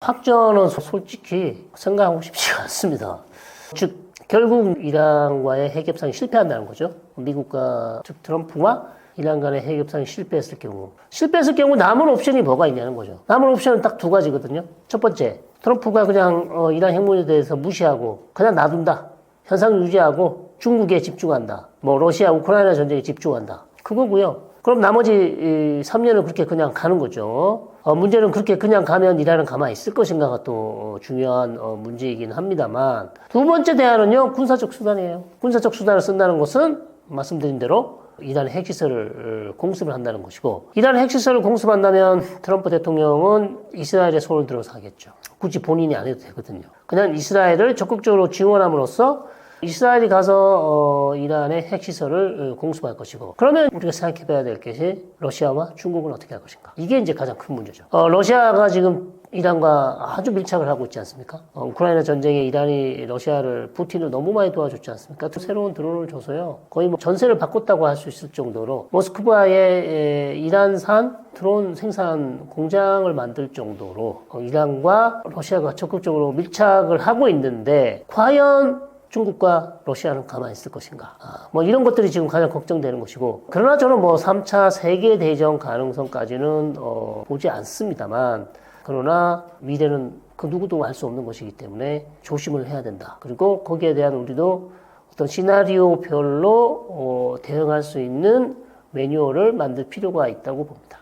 확전은 솔직히 생각하고 싶지가 않습니다. 즉 결국 이란과의 핵협상이 실패한다는 거죠. 미국과 즉 트럼프와 이란 간의 핵협상이 실패했을 경우 남은 옵션이 뭐가 있냐는 거죠. 남은 옵션은 딱 두 가지거든요. 첫 번째, 트럼프가 그냥 이란 핵 문제에 대해서 무시하고 그냥 놔둔다. 현상 유지하고 중국에 집중한다. 러시아, 우크라이나 전쟁에 집중한다. 그거고요. 그럼 나머지 3년을 그렇게 그냥 가는 거죠. 문제는 그렇게 그냥 가면 이란은 가만히 있을 것인가가 또 중요한 문제이긴 합니다만, 두 번째 대안은요, 군사적 수단이에요. 군사적 수단을 쓴다는 것은 말씀드린 대로 이란의 핵시설을 공습을 한다는 것이고, 이란의 핵시설을 공습한다면 트럼프 대통령은 이스라엘의 손을 들어서 하겠죠. 굳이 본인이 안 해도 되거든요. 그냥 이스라엘을 적극적으로 지원함으로써 이스라엘이 가서 이란의 핵시설을 공습할 것이고, 그러면 우리가 생각해 봐야 될 것이 러시아와 중국은 어떻게 할 것인가. 이게 이제 가장 큰 문제죠. 러시아가 지금 이란과 아주 밀착을 하고 있지 않습니까? 우크라이나 전쟁에 이란이 푸틴을 너무 많이 도와줬지 않습니까? 또 새로운 드론을 줘서요, 거의 전세를 바꿨다고 할 수 있을 정도로 모스크바에 이란산 드론 생산 공장을 만들 정도로 이란과 러시아가 적극적으로 밀착을 하고 있는데, 과연 중국과 러시아는 가만히 있을 것인가. 이런 것들이 지금 가장 걱정되는 것이고, 그러나 저는 3차 세계대전 가능성까지는 보지 않습니다만, 그러나 미래는 그 누구도 알 수 없는 것이기 때문에 조심을 해야 된다. 그리고 거기에 대한 우리도 어떤 시나리오별로 대응할 수 있는 매뉴얼을 만들 필요가 있다고 봅니다.